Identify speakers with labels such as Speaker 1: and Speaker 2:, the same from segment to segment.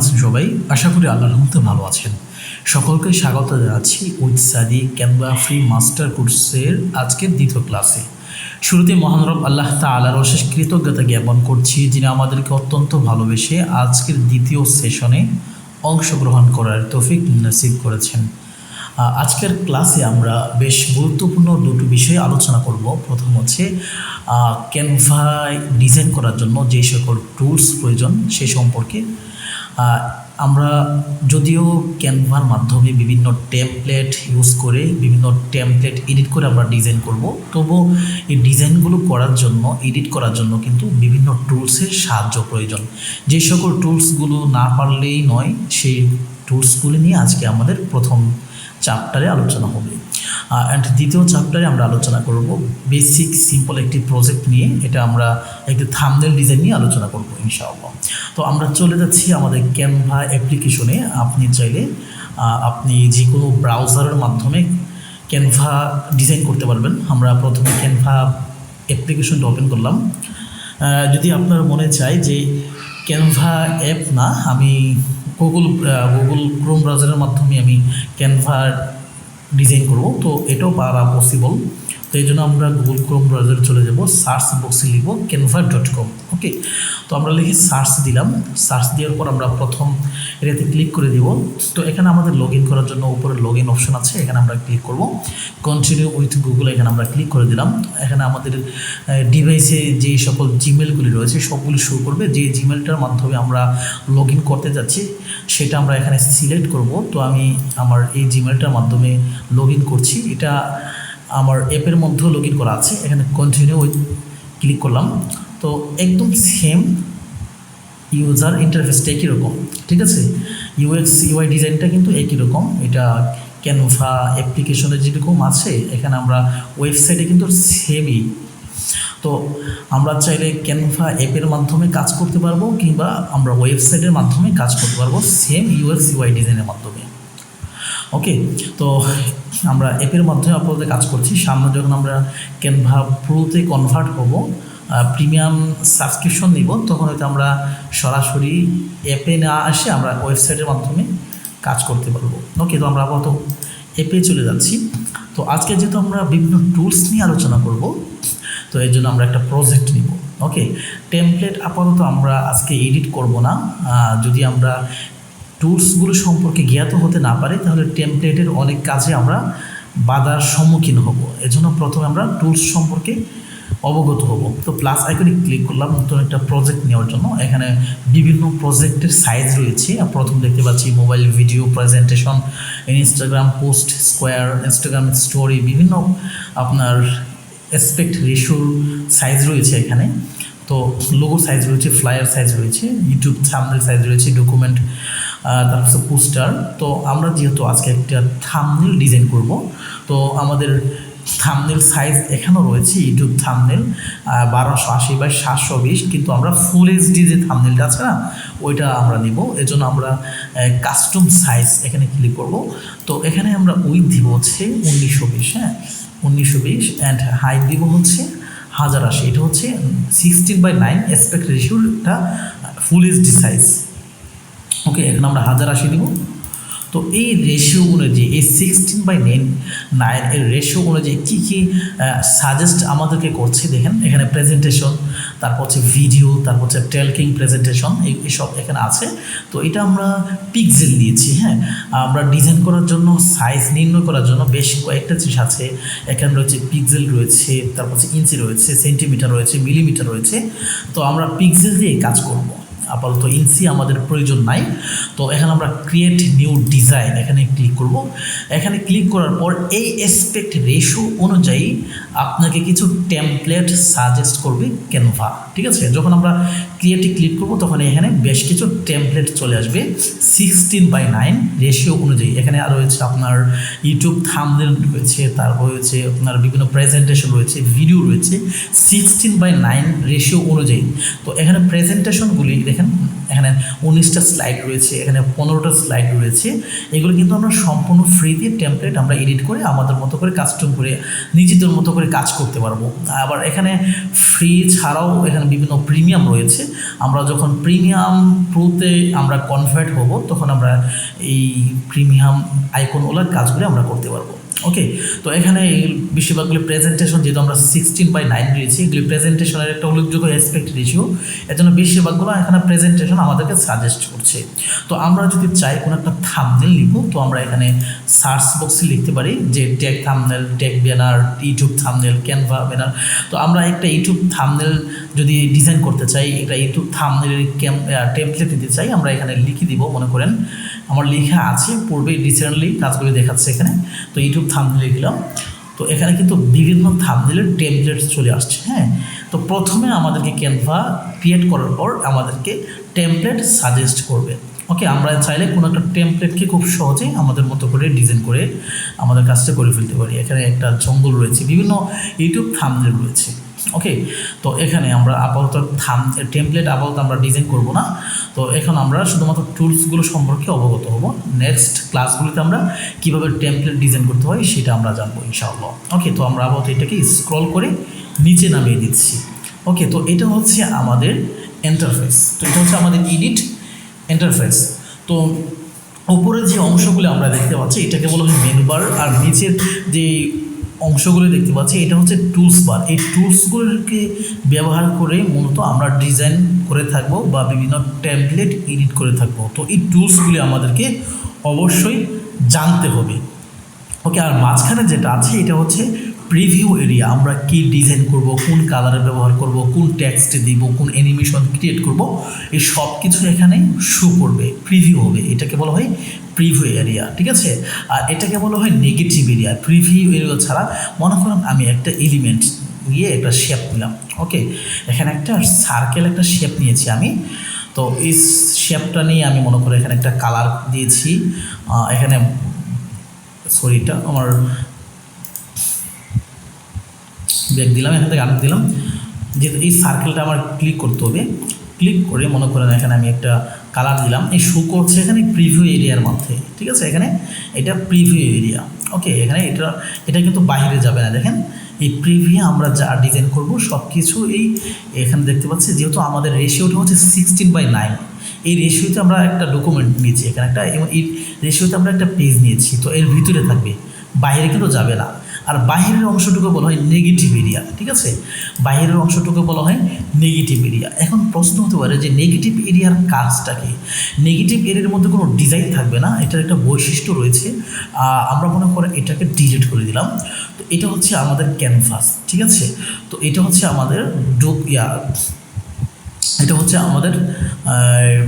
Speaker 1: আছেন সবাই? আশা করি আল্লাহর রহমতে ভালো আছেন। সকলকে স্বাগত জানাচ্ছি উইথ সাদি ক্যানভা ফ্রি মাস্টার কোর্সের আজকের দ্বিতীয় ক্লাসে। শুরুতে মহান রব আল্লাহ তাআলার অশেষ কৃতজ্ঞতা জ্ঞাপন করছি, যিনি আমাদেরকে অত্যন্ত ভালোবেসে আজকের দ্বিতীয় সেশনে অংশগ্রহণ করার তৌফিক নসিব করেছেন। আজকের ক্লাসে আমরা বেশ গুরুত্বপূর্ণ দুটো বিষয়ে আলোচনা করব। প্রথম হচ্ছে ক্যানভায় ডিজাইন করার জন্য যে সকল টুলস প্রয়োজন সে সম্পর্কে। আমরা যদিও ক্যানভার মাধ্যমে বিভিন্ন টেমপ্লেট ইউজ করে বিভিন্ন টেমপ্লেট এডিট করে আমরা ডিজাইন করব, তবুও এই ডিজাইনগুলো করার জন্য এডিট করার জন্য কিন্তু বিভিন্ন টুলসের সাহায্য প্রয়োজন। যে সকল টুলসগুলো না পারলেই নয়, সেই টুলসগুলি নিয়ে আজকে আমাদের প্রথম চ্যাপ্টারে আলোচনা হবে। অ্যান্ড দ্বিতীয় চ্যাপ্টারে আমরা আলোচনা করব বেসিক সিম্পল একটি প্রজেক্ট নিয়ে। এটা আমরা একটি থাম্বনেল ডিজাইন নিয়ে আলোচনা করব ইনশাআল্লাহ। তো আমরা চলে যাচ্ছি আমাদের ক্যানভা অ্যাপ্লিকেশনে। আপনি চাইলে আপনি যে কোনো ব্রাউজারের মাধ্যমে ক্যানভা ডিজাইন করতে পারবেন। আমরা প্রথমে ক্যানভা অ্যাপ্লিকেশনটা ওপেন করলাম। যদি আপনার মনে চায় যে ক্যানভা অ্যাপ না, আমি গুগল ক্রোম ব্রাউজারের মাধ্যমে আমি ক্যানভার ডিজাইন করব, তো এটাও পারা পসিবল। তো এই জন্য আমরা গুগল ক্রোম ব্রাউজারে চলে যাব, সার্চ বক্সে লিখব canva.com। ওকে, তো আমরা লিখে সার্চ দিলাম। সার্চ দেওয়ার পর আমরা প্রথম এটাতে ক্লিক করে দেব। তো এখানে আমাদের লগ ইন করার জন্য উপরে লগ ইন অপশন আছে, এখানে আমরা ক্লিক করব। কন্টিনিউ উইথ গুগল এখানে আমরা ক্লিক করে দিলাম। এখানে আমাদের ডিভাইসে যে সকল জিমেলগুলি রয়েছে সবগুলি শো করবে। যে জিমেলটার মাধ্যমে আমরা লগ ইন করতে যাচ্ছি সেটা আমরা এখানে সিলেক্ট করব। তো আমি আমার এই জিমেলটার মাধ্যমে লগ ইন করছি। এটা আমার অ্যাপের মধ্যেও লগ ইন করা আছে। এখানে কন্টিনিউ ক্লিক করলাম। তো একদম সেম ইউজার ইন্টারফেসটা একই রকম, ঠিক আছে। ইউএক্স ইউআই ডিজাইনটা কিন্তু একই রকম। এটা ক্যানভা অ্যাপ্লিকেশনে যেরকম আছে এখানে আমরা ওয়েবসাইটে কিন্তু সেমই। তো আমরা চাইলে ক্যানভা অ্যাপের মাধ্যমে কাজ করতে পারবো, কিংবা আমরা ওয়েবসাইটের মাধ্যমে কাজ করতে পারবো সেম ইউএক্স ইউআই ডিজাইনের মাধ্যমে। ওকে, তো আমরা অ্যাপের মাধ্যমে আপনাদের কাজ করছি। সামনে যখন আমরা ক্যানভা প্রোতে কনভার্ট হব, প্রিমিয়াম সাবস্ক্রিপশন নিব, তখন হয়তো আমরা সরাসরি অ্যাপে না আসে আমরা ওয়েবসাইটের মাধ্যমে কাজ করতে পারবো। ওকে, তো আমরা আপাতত অ্যাপে চলে যাচ্ছি। তো আজকে যেহেতু আমরা বিভিন্ন টুলস নিয়ে আলোচনা করব, তো এর জন্য আমরা একটা প্রজেক্ট নিব। ওকে, টেমপ্লেট আপাতত আমরা আজকে এডিট করব না। যদি আমরা টুলসগুলো সম্পর্কে জ্ঞাত হতে না পারি তাহলে টেমপ্লেটের অনেক কাজে আমরা বাধার সম্মুখীন হব। এজন্য প্রথমে আমরা টুলস সম্পর্কে অবগত হব। তো প্লাস আইকনে ক্লিক করলাম নতুন একটা প্রজেক্ট নেওয়ার জন্য। এখানে বিভিন্ন প্রজেক্টের সাইজ রয়েছে। প্রথম দেখতে পাচ্ছি mobile video presentation, Instagram post, square, Instagram story, বিভিন্ন আপনার অ্যাসপেক্ট রেশিওর সাইজ রয়েছে এখানে। তো লোগো সাইজ রয়েছে, ফ্লায়ার সাইজ রয়েছে, ইউটিউব থাম্বনেল সাইজ রয়েছে, ডকুমেন্ট, তারপর পোস্টার। তো আমরা যেহেতু আজকে একটা থাম্বনেল ডিজাইন করব, তো আমাদের থাম্বনেল সাইজ এখানেও রয়েছে। ইউটিউব থাম্বনেল 1280x720, কিন্তু আমরা ফুল এইচডি যে থাম্বনেলটা আছে না, ওইটা আমরা নিব। এজন্য আমরা কাস্টম সাইজ এখানে ক্লিক করব। তো এখানে আমরা উইথ দিব হচ্ছে 1920, হ্যাঁ 1920, অ্যান্ড হাইট দিব হচ্ছে 1080। এটা হচ্ছে 16:9 অ্যাসপেক্ট রেশিওর একটা ফুল এইচডি সাইজ। ওকে, এখানে আমরা 1080 দিব। তো এই রেশিও অনুযায়ী, এই 16:9 এর রেশিও অনুযায়ী কী কী সাজেস্ট আমাদেরকে করছে দেখেন। এখানে প্রেজেন্টেশন, তারপর হচ্ছে ভিডিও, তারপর হচ্ছে টেলকিং প্রেজেন্টেশন, এইসব এখানে আছে। তো এটা আমরা পিক্সেল দিয়েছি। হ্যাঁ, আমরা ডিজাইন করার জন্য সাইজ নির্ণয় করার জন্য বেশ কয়েকটা জিনিস আছে। এখানে রয়েছে পিক্সেল রয়েছে, তারপর হচ্ছে ইঞ্চি রয়েছে, সেন্টিমিটার রয়েছে, মিলিমিটার রয়েছে। তো আমরা পিক্সেল দিয়ে কাজ করব, আপাতত ইঞ্চি আমাদের প্রয়োজন নাই। তো এখানে আমরা ক্রিয়েট নিউ ডিজাইন এখানে ক্লিক করব। এখানে ক্লিক করার পর এই অ্যাসপেক্ট রেশিও অনুযায়ী আপনাকে কিছু টেমপ্লেট সাজেস্ট করবে ক্যানভা, ঠিক আছে। যখন আমরা ক্রিয়েটে ক্লিক করব তখন এখানে বেশ কিছু টেমপ্লেট চলে আসবে 16:9 রেশিও অনুযায়ী। এখানে আর রয়েছে আপনার ইউটিউব থাম্বনেল রয়েছে, তারপর হচ্ছে আপনার বিভিন্ন প্রেজেন্টেশন রয়েছে, ভিডিও রয়েছে 16:9 রেশিও অনুযায়ী। তো এখানে প্রেজেন্টেশনগুলি দেখেন, এখানে 19টা স্লাইড রয়েছে, এখানে 15টা স্লাইড রয়েছে। এগুলো কিন্তু আমরা সম্পূর্ণ ফ্রিতে টেমপ্লেট আমরা এডিট করে আমাদের মতো করে কাস্টম করে নিজেদের মতো করে কাজ করতে পারবো। আবার এখানে ফ্রি ছাড়াও এখানে বিভিন্ন প্রিমিয়াম রয়েছে। আমরা যখন প্রিমিয়াম প্রোতে আমরা কনভার্ট হব তখন আমরা এই প্রিমিয়াম আইকনওয়ালার কাজগুলো আমরা করতে পারবো। ওকে, তো এখানে বেশিরভাগগুলি প্রেজেন্টেশন, যেহেতু আমরা 16:9 দিয়েছি, এগুলি প্রেজেন্টেশনের একটা উল্লেখযোগ্য অ্যাসপেক্ট রেশিও, এর জন্য বেশিরভাগগুলো এখানে প্রেজেন্টেশন আমাদেরকে সাজেস্ট করছে। তো আমরা যদি চাই কোনো একটা থাম্বনেল লিখব, তো আমরা এখানে সার্চ বক্সে লিখতে পারি যে tag thumbnail, tag banner, YouTube thumbnail, Canva banner. তো আমরা একটা ইউটিউব থাম্বনেল যদি ডিজাইন করতে চাই, একটা ইউটিউব থাম্বনেলের টেমপ্লেট দিতে চাই, আমরা এখানে লিখে দিব। মনে করেন আমার লেখা আছে পূর্বে, রিসেন্টলি কাজগুলো দেখাচ্ছে এখানে। তো ইউটিউব থাম্বনেল লিখলাম, তো এখানে কিন্তু বিভিন্ন থাম্বনেলের টেমপ্লেট চলে আসছে। হ্যাঁ, তো প্রথমে আমাদেরকে ক্যানভা ক্রিয়েট করার পর আমাদেরকে টেমপ্লেট সাজেস্ট করবে। ওকে, আমরা চাইলে কোনো একটা টেমপ্লেটকে খুব সহজেই আমাদের মতো করে ডিজাইন করে আমাদের কাজটা করে ফেলতে পারি। এখানে একটা জঙ্গল রয়েছে, বিভিন্ন ইউটিউব থাম্বনেল রয়েছে। ওকে, তো এখানে আমরা আপাতত টেমপ্লেট আপাতত আমরা ডিজাইন করব না। তো এখন আমরা শুধুমাত্র টুলসগুলো সম্পর্কে অবগত হব। নেক্সট ক্লাসগুলিতে আমরা কীভাবে টেমপ্লেট ডিজাইন করতে হয় সেটা আমরা জানবো ইনশাআল্লাহ। ওকে, তো আমরা আপাতত এটাকে স্ক্রল করে নিচে নামিয়ে দিচ্ছি। ওকে, তো এটা হচ্ছে আমাদের ইন্টারফেস। তো এটা হচ্ছে আমাদের এডিট ইন্টারফেস। তো উপরের যে অংশগুলো আমরা দেখতে পাচ্ছি এটাকে বলা হয় মেনু বার, আর নিচের যে অংশগুলো দেখতে পাচ্ছি এটা হচ্ছে টুলস বার। এই টুলসগুলোকে ব্যবহার করে মূলত আমরা ডিজাইন করে থাকবো বা বিভিন্ন টেমপ্লেট এডিট করে থাকবো। তো এই টুলসগুলি আমাদেরকে অবশ্যই জানতে হবে। ওকে, আর মাঝখানে যেটা আছে এটা হচ্ছে প্রিভিউ এরিয়া। আমরা কি ডিজাইন করব, কোন কালারে ব্যবহার করব, কোন টেক্সটে দিব, কোন অ্যানিমেশন ক্রিয়েট করব, এই সব কিছু এখানে শো করবে, প্রিভিউ হবে। এটাকে বলা হয় প্রিভিউ এরিয়া, ঠিক আছে। আর এটাকে বলা হয় নেগেটিভ এরিয়া। প্রিভিউ এরিয়া ছাড়া মনে করুন আমি একটা এলিমেন্ট নিয়ে একটা শেপ নিলাম। ওকে, এখানে একটা সার্কেল একটা শেপ নিয়েছি আমি। তো এই শেপটা নিয়ে আমি মনে করি এখানে একটা কালার দিয়েছি। এখানে এটা আমার ব্যাক দিলাম, এখান থেকে আনতে দিলাম। যেহেতু এই সার্কেলটা আমার ক্লিক করতে হবে, ক্লিক করে মনে করেন এখানে আমি একটা কালার দিলাম। এই শো করছে এখানে প্রিভিউ এরিয়ার মধ্যে, ঠিক আছে। এখানে এটা প্রিভিউ এরিয়া। ওকে, এখানে এটা কিন্তু বাইরে যাবে না। দেখেন এই প্রিভিউ আমরা যা ডিজাইন করব সব কিছু এখানে দেখতে পাচ্ছি। যেহেতু আমাদের রেশিওটা হচ্ছে 16:9, এই রেশিওতে আমরা একটা ডকুমেন্ট নিয়েছি এখানে একটা, এবং এই রেশিওতে আমরা একটা পেজ নিয়েছি। তো এর ভিতরে থাকবে, বাইরে কিন্তু যাবে না। আর বাহিরের অংশটুকু বলা হয় নেগেটিভ এরিয়া, ঠিক আছে। বাহিরের অংশটুকু বলা হয় নেগেটিভ এরিয়া। এখন প্রশ্ন হতে পারে যে নেগেটিভ এরিয়ার কাজটা কি? নেগেটিভ এরিয়ার মধ্যে কোনো ডিজাইন থাকবে না, এটার একটা বৈশিষ্ট্য রয়েছে। আমরা মনে করে এটাকে ডিলিট করে দিলাম। তো এটা হচ্ছে আমাদের ক্যানভাস, ঠিক আছে। তো এটা হচ্ছে আমাদের এটা হচ্ছে আমাদের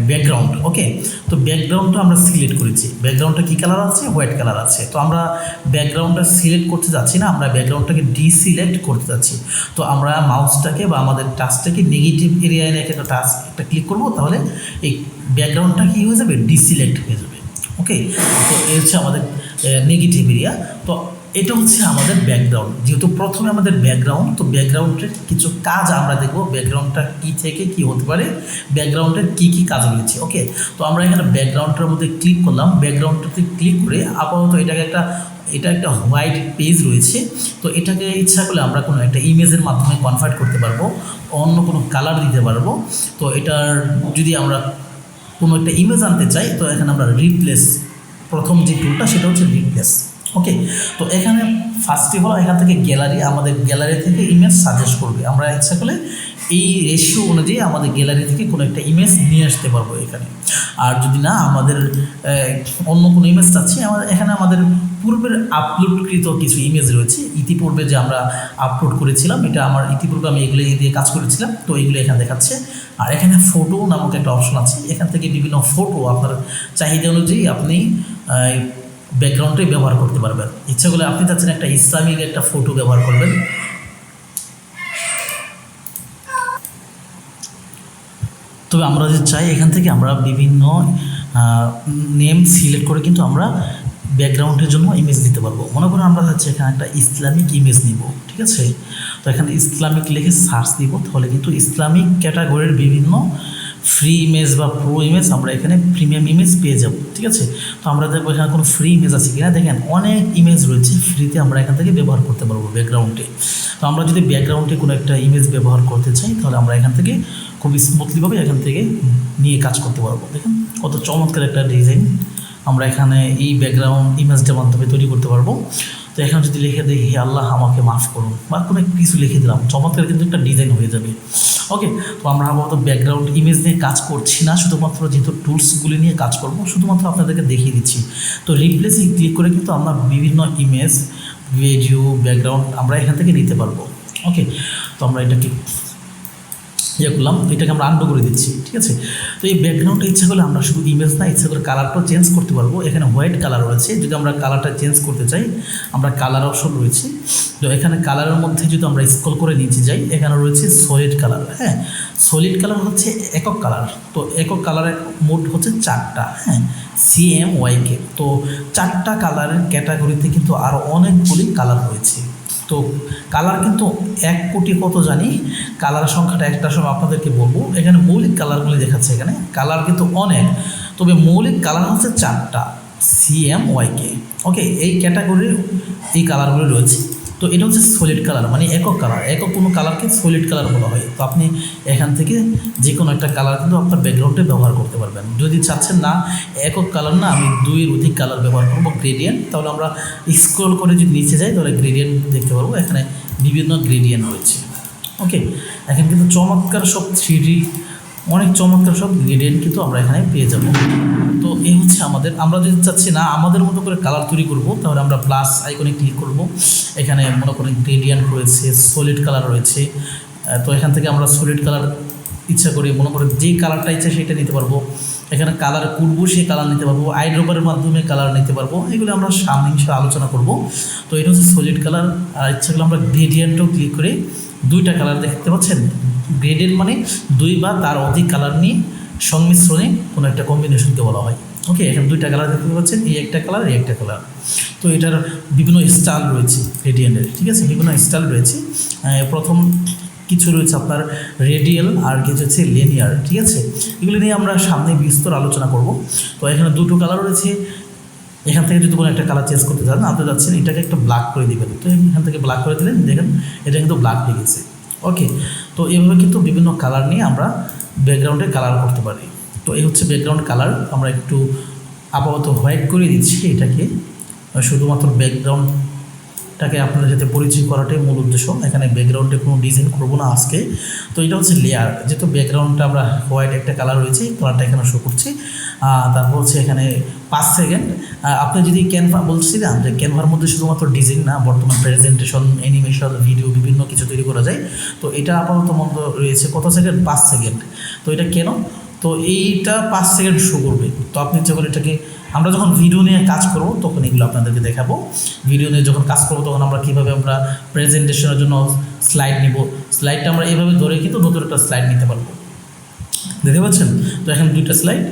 Speaker 1: ব্যাকগ্রাউন্ড। ওকে, তো ব্যাকগ্রাউন্ডটা আমরা সিলেক্ট করেছি। ব্যাকগ্রাউন্ডটা কী কালার আছে? হোয়াইট কালার আছে। তো আমরা ব্যাকগ্রাউন্ডটা সিলেক্ট করতে যাচ্ছি না, আমরা ব্যাকগ্রাউন্ডটাকে ডিসিলেক্ট করতে যাচ্ছি। তো আমরা মাউসটাকে বা আমাদের টাচটাকে নেগেটিভ এরিয়ায় রেখে একটা ক্লিক করবো, তাহলে এই ব্যাকগ্রাউন্ডটা কী হয়ে যাবে? ডিসিলেক্ট হয়ে যাবে। ওকে, তো এই হচ্ছে আমাদের নেগেটিভ এরিয়া। তো এটা হচ্ছে আমাদের ব্যাকগ্রাউন্ড। যেহেতু প্রথমে আমাদের ব্যাকগ্রাউন্ড, তো ব্যাকগ্রাউন্ডের কিছু কাজ আমরা দেখব, ব্যাকগ্রাউন্ডটা কী থেকে কী হতে পারে, ব্যাকগ্রাউন্ডের কী কী কাজ রয়েছে। ওকে, তো আমরা এখানে ব্যাকগ্রাউন্ডটার মধ্যে ক্লিক করলাম। ব্যাকগ্রাউন্ডটাতে ক্লিক করে আপাতত এটা একটা হোয়াইট পেজ রয়েছে। তো এটাকে ইচ্ছা করলে আমরা কোনো একটা ইমেজের মাধ্যমে কনভার্ট করতে পারবো, অন্য কোনো কালার দিতে পারবো। তো এটার যদি আমরা কোনো একটা ইমেজ আনতে চাই, তো এখানে আমরা রিপ্লেস, প্রথম যে টুলটা সেটা হচ্ছে রিপ্লেস। ওকে, তো এখানে ফার্স্টে হলো এখান থেকে গ্যালারি, আমাদের গ্যালারি থেকে ইমেজ সাজেস্ট করবে। আমরা ইচ্ছা করলে এই রেশিও অনুযায়ী আমাদের গ্যালারি থেকে কোনো একটা ইমেজ নিয়ে আসতে পারবো এখানে। আর যদি না আমাদের অন্য কোনো ইমেজ চাচ্ছি, এখানে আমাদের পূর্বের আপলোডকৃত কিছু ইমেজ রয়েছে, ইতিপূর্বে যে আমরা আপলোড করেছিলাম, এটা আমার ইতিপূর্বে আমি এগুলো দিয়ে কাজ করেছিলাম। তো এগুলো এখানে দেখাচ্ছে। আর এখানে ফটো নামক একটা অপশন আছে, এখান থেকে বিভিন্ন ফটো আপনার চাহিদা অনুযায়ী আপনি ব্যাকগ্রাউন্ডে ব্যবহার করতে পারবেন। ইচ্ছা করলে আপনি চাচ্ছেন একটা ইসলামিক একটা ফটো ব্যবহার করবেন, তবে আমরা যদি চাই এখান থেকে আমরা বিভিন্ন নেম সিলেক্ট করে কিন্তু আমরা ব্যাকগ্রাউন্ডের জন্য ইমেজ দিতে পারবো। মনে করুন আমরা চাচ্ছি এখানে একটা ইসলামিক ইমেজ নিব, ঠিক আছে। তো এখানে ইসলামিক লিখে সার্চ দিব, তাহলে কিন্তু ইসলামিক ক্যাটাগরির বিভিন্ন ফ্রি ইমেজ বা প্রো ইমেজ আমরা এখানে প্রিমিয়াম ইমেজ পেয়ে যাব, ঠিক আছে। তো আমরা দেখবো এখানে কোনো ফ্রি ইমেজ আছে কিনা। দেখেন অনেক ইমেজ রয়েছে ফ্রিতে, আমরা এখান থেকে ব্যবহার করতে পারবো ব্যাকগ্রাউন্ডে। তো আমরা যদি ব্যাকগ্রাউন্ডে কোনো একটা ইমেজ ব্যবহার করতে চাই, তাহলে আমরা এখান থেকে খুব স্মুথলিভাবে এখান থেকে নিয়ে কাজ করতে পারবো। দেখেন কত চমৎকার একটা ডিজাইন আমরা এখানে এই ব্যাকগ্রাউন্ড ইমেজটার মাধ্যমে তৈরি করতে পারবো। তো এখানে যদি লিখে দিই হে আল্লাহ আমাকে মাফ করুন বা কোনো কিছু লিখে দিলাম, চমৎকার কিন্তু একটা ডিজাইন হয়ে যাবে। ওকে, তো আমরা আপাতত ব্যাকগ্রাউন্ড ইমেজ নিয়ে কাজ করছি না, শুধুমাত্র যেহেতু টুলসগুলি নিয়ে কাজ করবো, শুধুমাত্র আপনাদেরকে দেখিয়ে দিচ্ছি। তো রিপ্লেসে ক্লিক করে কিন্তু আমরা বিভিন্ন ইমেজ, ভিডিও, ব্যাকগ্রাউন্ড আমরা এখান থেকে নিতে পারবো। ওকে, তো আমরা এটাকে করলাম, এটাকে আমরা আনডু করে দিচ্ছি, ঠিক আছে। তো এই ব্যাকগ্রাউন্ডটা ইচ্ছা করলে আমরা শুধু ইমেজ না, ইচ্ছা করে কালারটাও চেঞ্জ করতে পারবো। এখানে হোয়াইট কালার রয়েছে, যদি আমরা কালারটা চেঞ্জ করতে চাই আমরা কালার অপশন রয়েছে। তো এখানে কালারের মধ্যে যদি আমরা স্ক্রল করে নিচে যাই, এখানে রয়েছে সলিড কালার। হ্যাঁ, সলিড কালার হচ্ছে একক কালার। তো একক কালারের মোড হচ্ছে 4টা। হ্যাঁ, CMYK। তো 4টা কালারের ক্যাটাগরিতে কিন্তু আরও অনেকগুলি কালার রয়েছে। তো কালার কিন্তু 1 কোটি কত জানি, কালার সংখ্যাটা একটা সময় আপনাদেরকে বলবো। এখানে মৌলিক কালারগুলি দেখাচ্ছে, এখানে কালার কিন্তু অনেক, তবে মৌলিক কালার হচ্ছে 4টা, CMYK। ওকে, এই ক্যাটাগরির এই কালারগুলি রয়েছে। তো এটা হচ্ছে সলিড কালার, মানে একক কালার। একক কোনো কালারকে সলিড কালার বলা হয়। তো আপনি এখান থেকে যে কোনো একটা কালার কিন্তু আপনার ব্যাকগ্রাউন্ডে ব্যবহার করতে পারবেন। যদি চাচ্ছেন না একক কালার না, আমি 2-এর অধিক কালার ব্যবহার করবো, গ্রেডিয়েন্ট, তাহলে আমরা স্ক্রল করে যদি নিচে যাই তাহলে গ্রেডিয়েন্ট দেখতে পারবো। এখানে বিভিন্ন গ্রেডিয়েন্ট রয়েছে। ওকে, এখানে কিন্তু চমৎকার সব 3D, অনেক চমৎকার সব গ্রেডিয়েন্ট কিন্তু আমরা এখানে পেয়ে যাব। তো এই হচ্ছে আমাদের, আমরা যদি চাচ্ছি না আমাদের মতো করে কালার তৈরি করব, তাহলে আমরা প্লাস আইকনে ক্লিক করব। এখানে মনে করেন গ্রেডিয়েন্ট রয়েছে, সলিড কালার রয়েছে। তো এখান থেকে আমরা সলিড কালার ইচ্ছা করি, মনে করেন যে কালারটা ইচ্ছা সেটা নিতে পারবো। এখানে কালার করবো, সেই কালার নিতে পারবো, আইড্রপারের মাধ্যমে কালার নিতে পারবো। এগুলো আমরা সামনে হিসেবে আলোচনা করব। তো এটা হচ্ছে সলিড কালার। আর ইচ্ছা করলে আমরা গ্রেডিয়েন্টও ক্লিক করে 2টা কালার দেখতে পাচ্ছেন। গ্রেডিয়েন্ট মানে 2 বা তার অধিক কালার নিয়ে সংমিশ্রণে কোনো একটা কম্বিনেশনকে বলা হয়। ওকে, এখানে 2টা কালার দেখতে পাচ্ছেন, এই একটা কালার, এই একটা কালার। তো এটার বিভিন্ন স্টাইল রয়েছে গ্রেডিয়েন্টের, ঠিক আছে, বিভিন্ন স্টাইল রয়েছে। প্রথম কিছু রয়েছে আপনার রেডিয়াল, আর কিছু হচ্ছে লিনিয়ার, ঠিক আছে। এগুলো নিয়ে আমরা সামনে বিস্তর আলোচনা করব। তো এখানে 2টো কালার রয়েছে। এখান থেকে যদি কোনো একটা কালার চেঞ্জ করতে চান, আপনি যাচ্ছেন এটাকে একটা ব্ল্যাক করে দেবেন। তো এখান থেকে ব্ল্যাক করে দিলেন, দেখেন এটা কিন্তু ব্ল্যাক হয়ে গেছে। ওকে, তো এইভাবে কিন্তু বিভিন্ন কালার নিয়ে আমরা ব্যাকগ্রাউন্ডে কালার করতে পারি। তো এই হচ্ছে ব্যাকগ্রাউন্ড কালার। আমরা একটু আপাতত হোয়াইট করে দিচ্ছি এটাকে, শুধুমাত্র ব্যাকগ্রাউন্ডটাকে আপনাদের সাথে পরিচয় করাটাই মূল উদ্দেশ্য। এখানে ব্যাকগ্রাউন্ডে কোনো ডিজাইন করবো না আজকে। তো এটা হচ্ছে লেয়ার, যেহেতু ব্যাকগ্রাউন্ডটা আমরা হোয়াইট একটা কালার রয়েছে, কালারটা এখানে শো করছে। তারপর হচ্ছে এখানে 5 সেকেন্ড। আপনি যদি ক্যানভা বলছিলাম যে ক্যানভার মধ্যে শুধুমাত্র ডিজাইন না, বর্তমান প্রেজেন্টেশন, অ্যানিমেশন, ভিডিও বিভিন্ন কিছু তৈরি করা যায়। তো এটা আপাতত মধ্যে রয়েছে কত সেকেন্ড, 5 সেকেন্ড। তো এটা কেন, তো এইটা 5 সেকেন্ড শো করবে। তো আপনি যখন এটাকে, আমরা যখন ভিডিও নিয়ে কাজ করব তখন এগুলো আপনাদেরকে দেখাবো। ভিডিও নিয়ে যখন কাজ করবো তখন আমরা কীভাবে আমরা প্রেজেন্টেশনের জন্য স্লাইড নিব, স্লাইডটা আমরা এইভাবে ধরে কিন্তু নতুন একটা স্লাইড নিতে পারবো। দেখতে পাচ্ছেন? তো এখানে 2টা স্লাইড,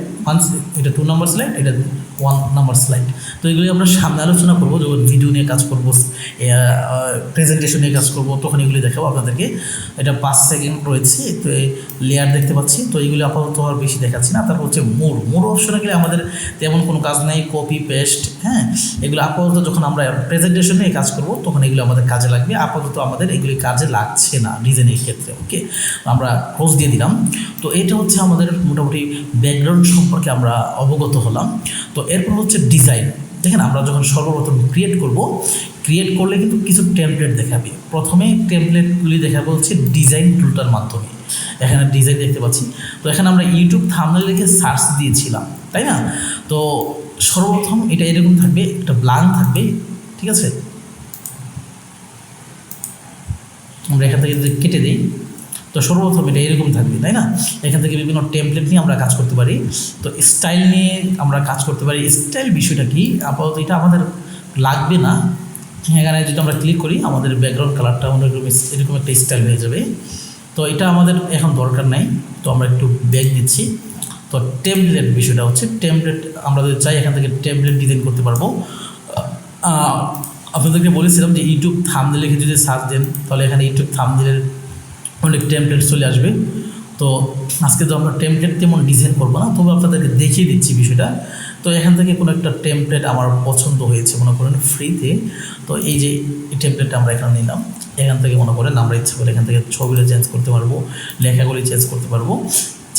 Speaker 1: এটা 2 নম্বর স্লাইড, এটা 1 নম্বর স্লাইড। তো এগুলি আমরা সামনে আলোচনা করবো, যখন ভিডিও নিয়ে কাজ করবো, প্রেজেন্টেশন নিয়ে কাজ করবো, তখন এগুলি দেখাবো আপনাদেরকে। এটা 5 সেকেন্ড রয়েছে। তো এই লেয়ার দেখতে পাচ্ছি। তো এইগুলি আপাতত আর বেশি দেখাচ্ছি না। তারপর হচ্ছে মোর অপশনে গেলে আমাদের তেমন কোনো কাজ নেই, কপি পেস্ট। হ্যাঁ, এগুলো আপাতত যখন আমরা প্রেজেন্টেশন নিয়ে কাজ করবো তখন এগুলো আমাদের কাজে লাগবে। আপাতত আমাদের এগুলি কাজে লাগছে না ডিজাইনের ক্ষেত্রে। ওকে, আমরা ক্লোজ দিয়ে দিলাম। তো এটা হচ্ছে আমাদের মোটামুটি ব্যাকগ্রাউন্ড সম্পর্কে আমরা অবগত হলাম। তো এরপর হচ্ছে ডিজাইন। দেখেন, আমরা যখন সর্বপ্রথম ক্রিয়েট করলে কিন্তু কিছু টেমপ্লেট দেখাবে। প্রথমে টেমপ্লেটগুলি দেখাবে হচ্ছে ডিজাইন টুলটার মাধ্যমে। এখানে ডিজাইন দেখতে পাচ্ছি। তো এখানে আমরা ইউটিউব থাম্বনেল লিখে সার্চ দিয়েছিলাম, তাই না? তো সর্বপ্রথম এটা এরকম থাকবে, একটা ব্ল্যাঙ্ক থাকবে, ঠিক আছে। আমরা এখান থেকে যদি কেটে দিই, তো সর্বপ্রথম এটা এরকম থাকবে, তাই না? এখান থেকে বিভিন্ন টেমপ্লেট নিয়ে আমরা কাজ করতে পারি। তো স্টাইল নিয়ে আমরা কাজ করতে পারি। স্টাইল বিষয়টা কি, আপাতত এটা আমাদের লাগবে না। এখানে যদি আমরা ক্লিক করি, আমাদের ব্যাকগ্রাউন্ড কালারটা এরকম একটা স্টাইল হয়ে যাবে। তো এটা আমাদের এখন দরকার নাই। তো আমরা একটু ব্যাক দিচ্ছি। তো টেমপ্লেট বিষয়টা হচ্ছে, টেমপ্লেট আমরা যদি চাই এখান থেকে টেমপ্লেট ডিজাইন করতে পারবো। আপনাদেরকে বলেছিলাম যে ইউটিউব থাম্বনেল লিখে যদি সার্চ দেন তাহলে এখানে ইউটিউব থাম্বনেলের অনেক টেমপ্লেট চলে আসবে। তো আজকে তো আমরা টেমপ্লেট তেমন ডিজাইন করবো না, তবে আপনাদেরকে দেখিয়ে দিচ্ছি বিষয়টা তো এখান থেকে কোনো একটা টেমপ্লেট আমার পছন্দ হয়েছে মনে করেন ফ্রিতে, তো এই যে এই টেমপ্লেটটা আমরা এখানে নিলাম। এখান থেকে মনে করেন আমরা ইচ্ছা করে এখান থেকে ছবিটা চেঞ্জ করতে পারবো, লেখাগুলি চেঞ্জ করতে পারবো।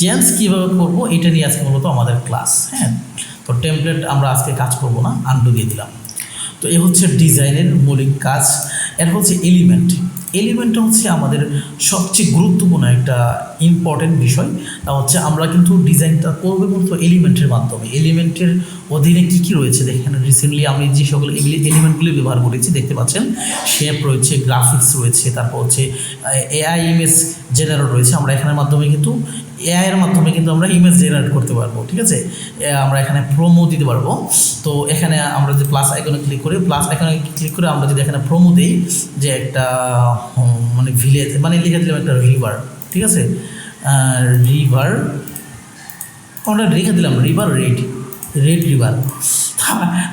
Speaker 1: চেঞ্জ কীভাবে করবো এটা নিয়ে আজকে মূলত আমাদের ক্লাস। হ্যাঁ, তো টেমপ্লেট আমরা আজকে কাজ করব না, আনডু দিয়ে দিলাম। তো এ হচ্ছে ডিজাইনের মৌলিক কাজ। এর হচ্ছে এলিমেন্টটা হচ্ছে আমাদের সবচেয়ে গুরুত্বপূর্ণ একটা ইম্পর্টেন্ট বিষয়। তা হচ্ছে আমরা কিন্তু ডিজাইনটা করবো মূলত এলিমেন্টের মাধ্যমে। এলিমেন্টের অধীনে কী কী রয়েছে দেখেন, রিসেন্টলি আমি যে সকল এলিমেন্টগুলি ব্যবহার করেছি দেখতে পাচ্ছেন, শেপ রয়েছে, গ্রাফিক্স রয়েছে, তারপর হচ্ছে এআই ইমেজ জেনারেট রয়েছে। আমরা এখানের মাধ্যমে কিন্তু এআইয়ের মাধ্যমে কিন্তু আমরা ইমেজ জেনারেট করতে পারবো। ঠিক আছে, আমরা এখানে প্রোমো দিতে পারবো। তো এখানে আমরা যদি প্লাস আইকনে ক্লিক করি, প্লাস আইকনে ক্লিক করে আমরা যদি এখানে প্রোমো দিই যে একটা মানে ভিলেজ, মানে লিখে দিলাম একটা রিভার। ঠিক আছে, রিভার আমরা লিখে দিলাম রিভার রেড রিভার।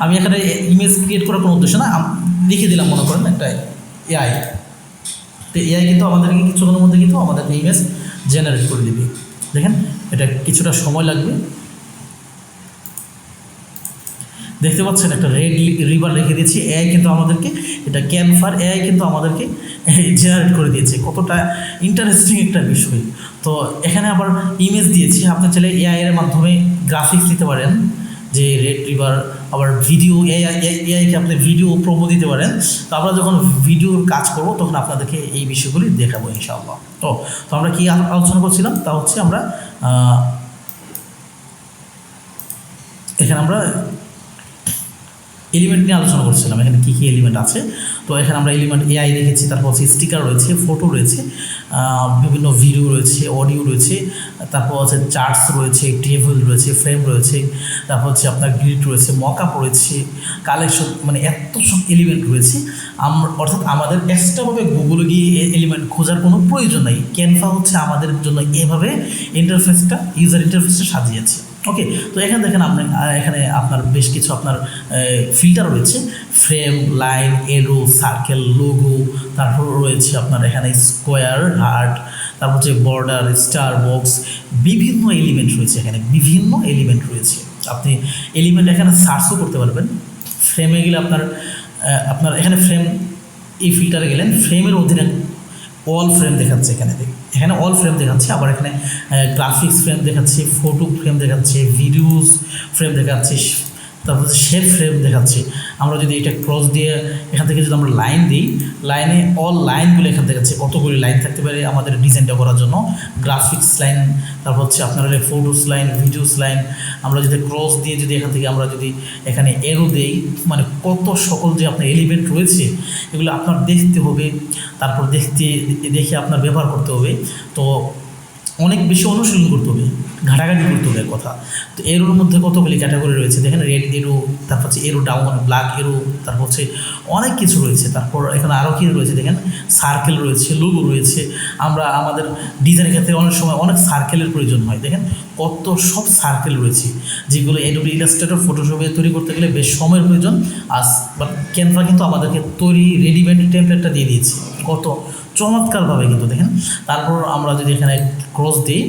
Speaker 1: আমি এখানে ইমেজ ক্রিয়েট করার কোনো উদ্দেশ্য না, লিখে দিলাম মনে করেন একটা এআই। তো এআই কিন্তু আমাদেরকে কিছুক্ষণের মধ্যে কিন্তু আমাদেরকে ইমেজ জেনারেট করে দিবে। দেখেন এটা কিছুটা সময় লাগবে। দেখতে পাচ্ছেন একটা রেড রিভার রেখে দিয়েছি, এআই কিন্তু আমাদেরকে, এটা ক্যানভার এআই কিন্তু আমাদেরকে জেনারেট করে দিয়েছে। কতটা ইন্টারেস্টিং একটা বিষয়। তো এখানে আবার ইমেজ দিয়েছি, আপনি চাইলে এআইয়ের মাধ্যমে গ্রাফিক্স দিতে পারেন যে রেড রিভার। আবার ভিডিও এআইকে আপনি ভিডিও প্রোমো দিতে পারেন। তো আমরা যখন ভিডিওর কাজ করব তখন আপনাদেরকে এই বিষয়গুলি দেখাবো ইনশাআল্লাহ। তো আমরা কি আলোচনা করছিলাম, তা হচ্ছে আমরা এখানে আমরা এলিমেন্ট নিয়ে আলোচনা করছিলাম, এখানে কী কী এলিমেন্ট আছে। তো এখানে আমরা এলিমেন্ট এআই রেখেছি, তারপর হচ্ছে স্টিকার রয়েছে, ফটো রয়েছে, বিভিন্ন ভিডিও রয়েছে, অডিও রয়েছে, তারপর হচ্ছে চার্টস রয়েছে, টেবিল রয়েছে, ফ্রেম রয়েছে, তারপর হচ্ছে আপনার গ্রিড রয়েছে, মকআপ রয়েছে, কালেকশন, মানে এত সব এলিমেন্ট রয়েছে। অর্থাৎ আমাদের এক্সট্রাভাবে গুগলে গিয়ে এলিমেন্ট খোঁজার কোনো প্রয়োজন নেই। ক্যানভা হচ্ছে আমাদের জন্য এভাবে ইউজার ইন্টারফেসটা সাজিয়েছে। ওকে, তো এখানে দেখেন আপনি এখানে আপনার বেশ কিছু আপনার ফিল্টার রয়েছে, ফ্রেম, লাইন, এরো, সার্কেল, লোগো, তারপর রয়েছে আপনার এখানে স্কোয়ার, হার্ট, তারপর হচ্ছে বর্ডার, স্টার, বক্স, বিভিন্ন এলিমেন্ট রয়েছে। এখানে বিভিন্ন এলিমেন্ট রয়েছে। আপনি এলিমেন্ট এখানে সার্চও করতে পারবেন। ফ্রেমে গেলে আপনার এখানে ফ্রেম, এই ফিল্টারে গেলেন, ফ্রেমের অধীনে অল ফ্রেম দেখাচ্ছে। এখানে অল ফ্রেম দেখাচ্ছে, আবার এখানে গ্রাফিক্স ফ্রেম দেখাচ্ছে, ফটো ফ্রেম দেখাচ্ছে, ভিডিওস ফ্রেম দেখাচ্ছে, তারপর শেপ ফ্রেম দেখাচ্ছে। আমরা যদি এটা ক্রস দিয়ে এখান থেকে যদি আমরা লাইন দিই, লাইনে অল লাইনগুলো এখান থেকে দেখাচ্ছে, কতগুলি লাইন থাকতে পারে আমাদের ডিজাইনটা করার জন্য। গ্রাফিক্স লাইন, তারপর হচ্ছে আপনার ফটোস লাইন, ভিডিওস লাইন। আমরা যদি ক্রস দিয়ে যদি এখান থেকে আমরা যদি এখানে এরো দেই, মানে কত সকল যে আপনার এলিমেন্ট রয়েছে এগুলো আপনার দেখতে হবে, তারপর দেখে আপনার ব্যবহার করতে হবে। তো অনেক বেশি অনুশীলন করতে হবে, ঘাটাঘাটি করতে হবে কথা। তো এরোর মধ্যে কতগুলি ক্যাটাগরি রয়েছে দেখেন, রেড এরো, তারপর হচ্ছে এরো ডাউন, ব্ল্যাক এরো, তারপর হচ্ছে অনেক কিছু রয়েছে। তারপর এখানে আরও কী রয়েছে দেখেন, সার্কেল রয়েছে, লোগো রয়েছে। আমরা আমাদের ডিজাইনের ক্ষেত্রে অনেক সময় অনেক সার্কেলের প্রয়োজন হয়। দেখেন কত সব সার্কেল রয়েছে, যেগুলো অ্যাডোবি ইলাস্ট্রেটর, ফটোশপে তৈরি করতে গেলে বেশ সময়ের প্রয়োজন। বাট ক্যানভা কিন্তু আমাদেরকে তৈরি রেডিমেড টেমপ্লেটটা দিয়ে দিয়েছে কত চমৎকারভাবে কিন্তু দেখেন। তারপর আমরা যদি এখানে ক্রস দিই,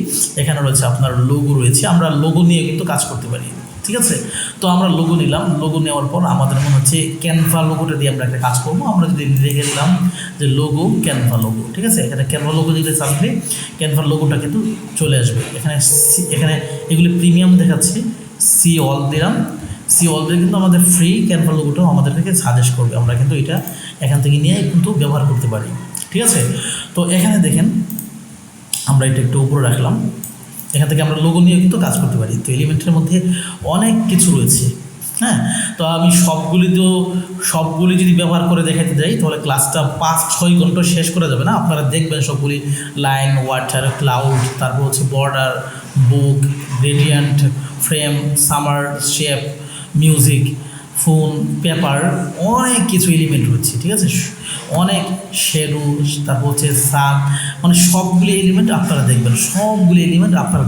Speaker 1: এখানে রয়েছে আপনার লোগো রয়েছে, আমরা লোগো নিয়ে কিন্তু কাজ করতে পারি। ঠিক আছে, তো আমরা লোগো নিলাম, লোগো নেওয়ার পর আমাদের মনে হচ্ছে ক্যানভা লোগোটা দিয়ে আমরা একটা কাজ করবো। আমরা যদি রেখে দিলাম যে লোগো, ক্যানভা লোগো, ঠিক আছে, এখানে ক্যানভা লোগো দিতে চাপলে ক্যানভা লোগোটা কিন্তু চলে আসবে। এখানে এগুলি প্রিমিয়াম দেখাচ্ছে, সি অল দিলাম, সি অল দিয়ে কিন্তু আমাদের ফ্রি ক্যানভা লোগোটাও আমাদেরকে সাজেস্ট করবে। আমরা কিন্তু এটা এখান থেকে নিয়ে কিন্তু ব্যবহার করতে পারি। ঠিক আছে, তো এখানে দেখেন আমরা এটা একটু উপরে রাখলাম, এখান থেকে আমরা লোগো নিয়ে কিন্তু কাজ করতে পারি। তো এলিমেন্টের মধ্যে অনেক কিছু রয়েছে। হ্যাঁ, তো আমি সবগুলি যদি ব্যবহার করে দেখাতে যাই তাহলে ক্লাসটা 5-6 ঘন্টা শেষ করা যাবে না। আপনারা দেখবেন সবগুলি লাইন, ওয়াটার, ক্লাউড, তারপর হচ্ছে border, book, gradient, frame, summer, shape, music, phone, paper, অনেক কিছু এলিমেন্ট রয়েছে। ঠিক আছে, অনেক শেডো, তারপর হচ্ছে সান, মানে সবগুলি এলিমেন্ট আপনারা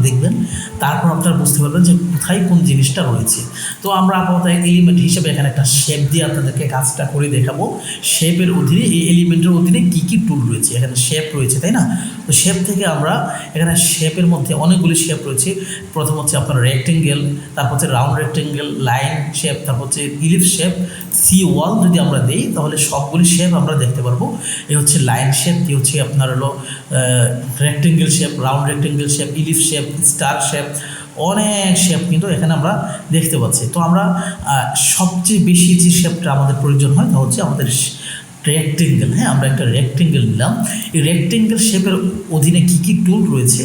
Speaker 1: দেখবেন, তারপর আপনারা বুঝতে পারবেন যে কোথায় কোন জিনিসটা রয়েছে। তো আমরা আপাতত এলিমেন্ট হিসেবে এখানে একটা শেপ দিয়ে আপনাদেরকে কাজটা করে দেখাবো। শেপের অধীনে, এই এলিমেন্টের অধীনে কী কী টুল রয়েছে, এখানে শেপ রয়েছে, তাই না? তো শেপ থেকে আমরা এখানে শেপের মধ্যে অনেকগুলি শেপ রয়েছে। প্রথম হচ্ছে আপনার রেক্টেঙ্গেল, তারপর হচ্ছে রাউন্ড রেক্টেঙ্গেল, লাইন শেপ, তারপর হচ্ছে ইলিপস শেপ, সি ওয়াল যদি আমরা দিই তাহলে সবগুলি শেপ আমরা দেখতে পারবো। এই হচ্ছে লাইন শেপ, কি হচ্ছে আপনার হলো rectangle shape, round rectangle shape, ellipse shape, star shape, অনেক শেপ কিন্তু এখানে আমরা দেখতে পাচ্ছি। তো আমরা সবচেয়ে বেশি যে শেপটা আমাদের প্রয়োজন হয় তা হচ্ছে আমাদের রেক্টেঙ্গেল। হ্যাঁ, আমরা একটা রেক্টেঙ্গেল নিলাম। এই রেক্টেঙ্গেল শেপের অধীনে কী কী টুল রয়েছে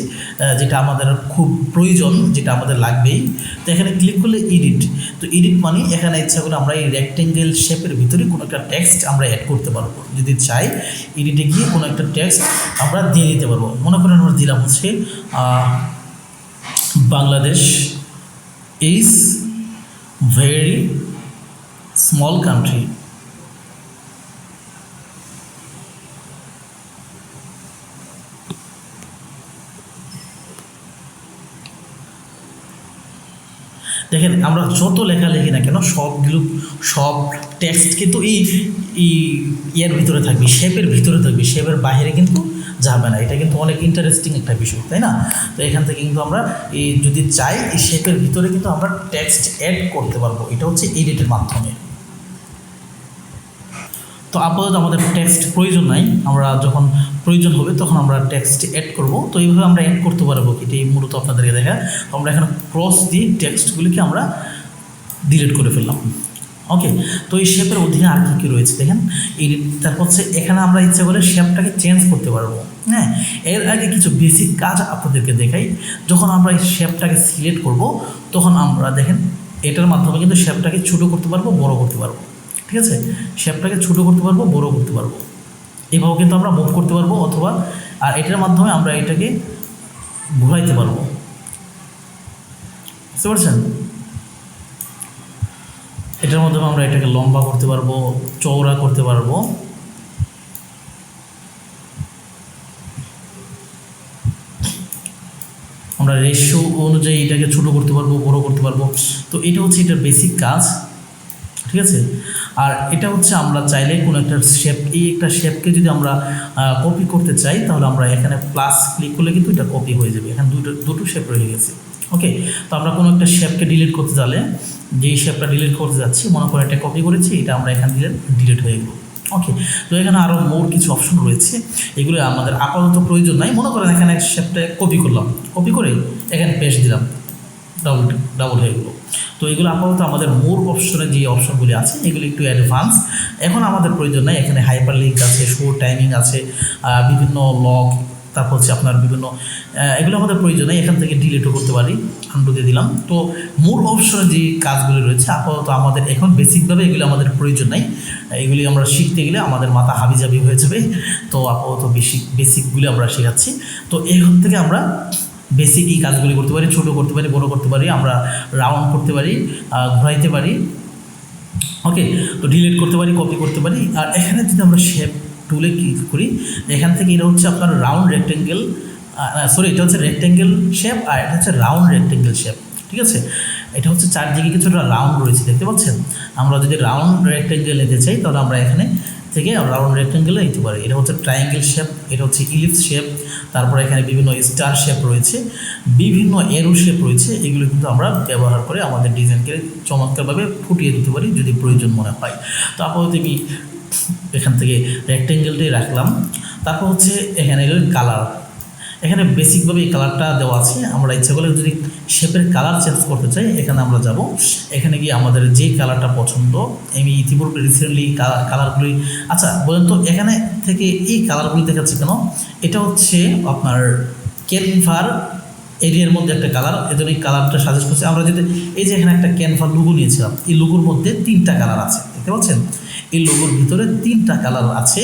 Speaker 1: যেটা আমাদের খুব প্রয়োজন, যেটা আমাদের লাগবেই। তো এখানে ক্লিক করলে এডিট। তো এডিট মানে এখানে ইচ্ছা করে আমরা এই রেক্টেঙ্গেল শেপের ভিতরে কোনো একটা টেক্সট আমরা অ্যাড করতে পারবো। যদি চাই এডিটে গিয়ে কোনো একটা টেক্সট আমরা দিয়ে দিতে পারবো। মনে করেন আমরা দিলাম হচ্ছে Bangladesh is very small country. দেখেন আমরা যত লেখা লিখি না কেন সব টেক্সট কিন্তু এর ভিতরে থাকবে, শেপের ভিতরে থাকবে, শেপের বাইরে কিন্তু যাবে না। এটা কিন্তু অনেক ইন্টারেস্টিং একটা বিষয়, তাই না? তো এখান থেকে কিন্তু আমরা যদি চাই এই শেপের ভিতরে কিন্তু আমরা টেক্সট অ্যাড করতে পারবো। এটা হচ্ছে এডিটের মাধ্যমে। তো আপাতত আমাদের টেক্সট প্রয়োজন নাই, আমরা যখন প্রয়োজন হবে তখন আমরা টেক্সট অ্যাড করব। তো এইভাবে আমরা অ্যাড করতে পারবো, এটাই মূলত আপনাদেরকে দেখা। আমরা এখানে ক্রস দিয়ে টেক্সটগুলিকে আমরা ডিলিট করে ফেললাম। ওকে, তো এই শেপের অধীনে আর কী কী রয়েছে দেখেন। তারপর হচ্ছে এখানে আমরা ইচ্ছা করে শেপটাকে চেঞ্জ করতে পারবো। হ্যাঁ, এর আগে কিছু বেসিক কাজ আপনাদেরকে দেখাই। যখন আমরা এই শেপটাকে সিলেক্ট করব তখন আমরা দেখেন এটার মাধ্যমে কিন্তু শেপটাকে ছোটো করতে পারবো, বড় করতে পারবো। ঠিক আছে, শেপটাকে ছোটো করতে পারবো, বড় করতে পারবো। এভাবে কিন্তু আমরা মুভ করতে পারবো, অথবা আর এটার মাধ্যমে আমরা এটাকে ঘোরাইতে পারবো। বুঝতে পারছেন? এটার মাধ্যমে আমরা এটাকে লম্বা করতে পারবো, চওড়া করতে পারবো। আমরা রেশিও অনুযায়ী এটাকে ছোটো করতে পারবো, বড় করতে পারবো। তো এটা হচ্ছে এটার বেসিক কাজ। ঠিক আছে, আর এটা হচ্ছে আমরা চাইলে কোনো একটা শেপ, এই একটা শেপকে যদি আমরা কপি করতে চাই তাহলে আমরা এখানে প্লাস ক্লিক করলে কিন্তু এটা কপি হয়ে যাবে। এখানে দুটো শেপ রয়ে গেছে। ওকে, তো আমরা কোনো একটা শেপকে ডিলিট করতে চাইলে, যেই শেপটা ডিলিট করতে যাচ্ছি, মনে করে এটা কপি করেছি, এটা আমরা এখানে দিলে ডিলিট হয়ে গেল। ওকে, তো এখানে আরও মোর কিছু অপশন রয়েছে, এগুলো আমাদের আপাতত প্রয়োজন নাই। মনে করেন এখানে শেপটা কপি করলাম, কপি করে এখানে পেস্ট দিলাম, ডাবল হয়ে গেলো। তো এগুলো আপাতত আমাদের মোর অপশনে যে অপশনগুলি আছে এগুলো একটু অ্যাডভান্স, এখন আমাদের প্রয়োজন নাই। এখানে হাইপার লিঙ্ক আছে, শো টাইমিং আছে, বিভিন্ন লগ, তারপর হচ্ছে আপনার বিভিন্ন এগুলো আমাদের প্রয়োজন নেই। এখান থেকে ডিলিটও করতে পারি, আন্ডু দিয়ে দিলাম। তো মূল অপশনে যে কাজগুলি রয়েছে আপাতত আমাদের এখন বেসিকভাবে এগুলো আমাদের প্রয়োজন নাই। এগুলি আমরা শিখতে গেলে আমাদের মাথা হাবিজাবি হয়ে যাবে। তো আপাতত বেসিকগুলি আমরা শেখাচ্ছি। তো এখান থেকে আমরা বেসিক এই কাজগুলি করতে পারি, ছোটো করতে পারি, বড়ো করতে পারি, আমরা রাউন্ড করতে পারি, ঘোরাইতে পারি। ওকে, তো ডিলিট করতে পারি, কপি করতে পারি। আর এখানে যদি আমরা শেপ টুলে ক্লিক করি, এখান থেকে এটা হচ্ছে আপনার রাউন্ড রেক্টেঙ্গেল, এটা হচ্ছে রেক্টেঙ্গেল শেপ, আর এটা হচ্ছে রাউন্ড রেক্টেঙ্গেল শেপ। ঠিক আছে, এটা হচ্ছে চারদিকে কিছুটা রাউন্ড রয়েছে, দেখতে পাচ্ছেন। আমরা যদি রাউন্ড রেক্টেঙ্গেল নিতে চাই তাহলে আমরা এখানে থেকে রাউন্ড রেক্টেঙ্গেলে নিতে পারি। এটা হচ্ছে ট্রায়াঙ্গেল শেপ, এটা হচ্ছে ইলিপস শেপ, তারপরে এখানে বিভিন্ন স্টার শেপ রয়েছে, বিভিন্ন এরো শেপ রয়েছে। এগুলো কিন্তু আমরা ব্যবহার করে আমাদের ডিজাইনকে চমৎকারভাবে ফুটিয়ে দিতে পারি যদি প্রয়োজন মনে হয়। তো আপাতত আমি এখান থেকে রেক্টেঙ্গেলটাই রাখলাম। তারপর হচ্ছে এখানে কালার, এখানে বেসিকভাবে এই কালারটা দেওয়া আছে। আমরা ইচ্ছা করলে যদি শেপের কালার চেঞ্জ করতে চাই এখানে আমরা যাব, এখানে গিয়ে আমাদের যে কালারটা পছন্দ, আমি ইতিপূর্বে রিসেন্টলি কালারগুলি, আচ্ছা বলেন তো এখানে থেকে এই কালারগুলি দেখাচ্ছে কেন? এটা হচ্ছে আপনার ক্যানভার এরিয়ার মধ্যে একটা কালার, এজন্য এই কালারটা সাজেস্ট করছে। আমরা যদি এই যে এখানে একটা ক্যানভার লোগো নিয়েছিলাম, এই লোগোর মধ্যে 3টা কালার আছে, দেখতে পাচ্ছেন? এই লোগোর ভিতরে 3টা কালার আছে,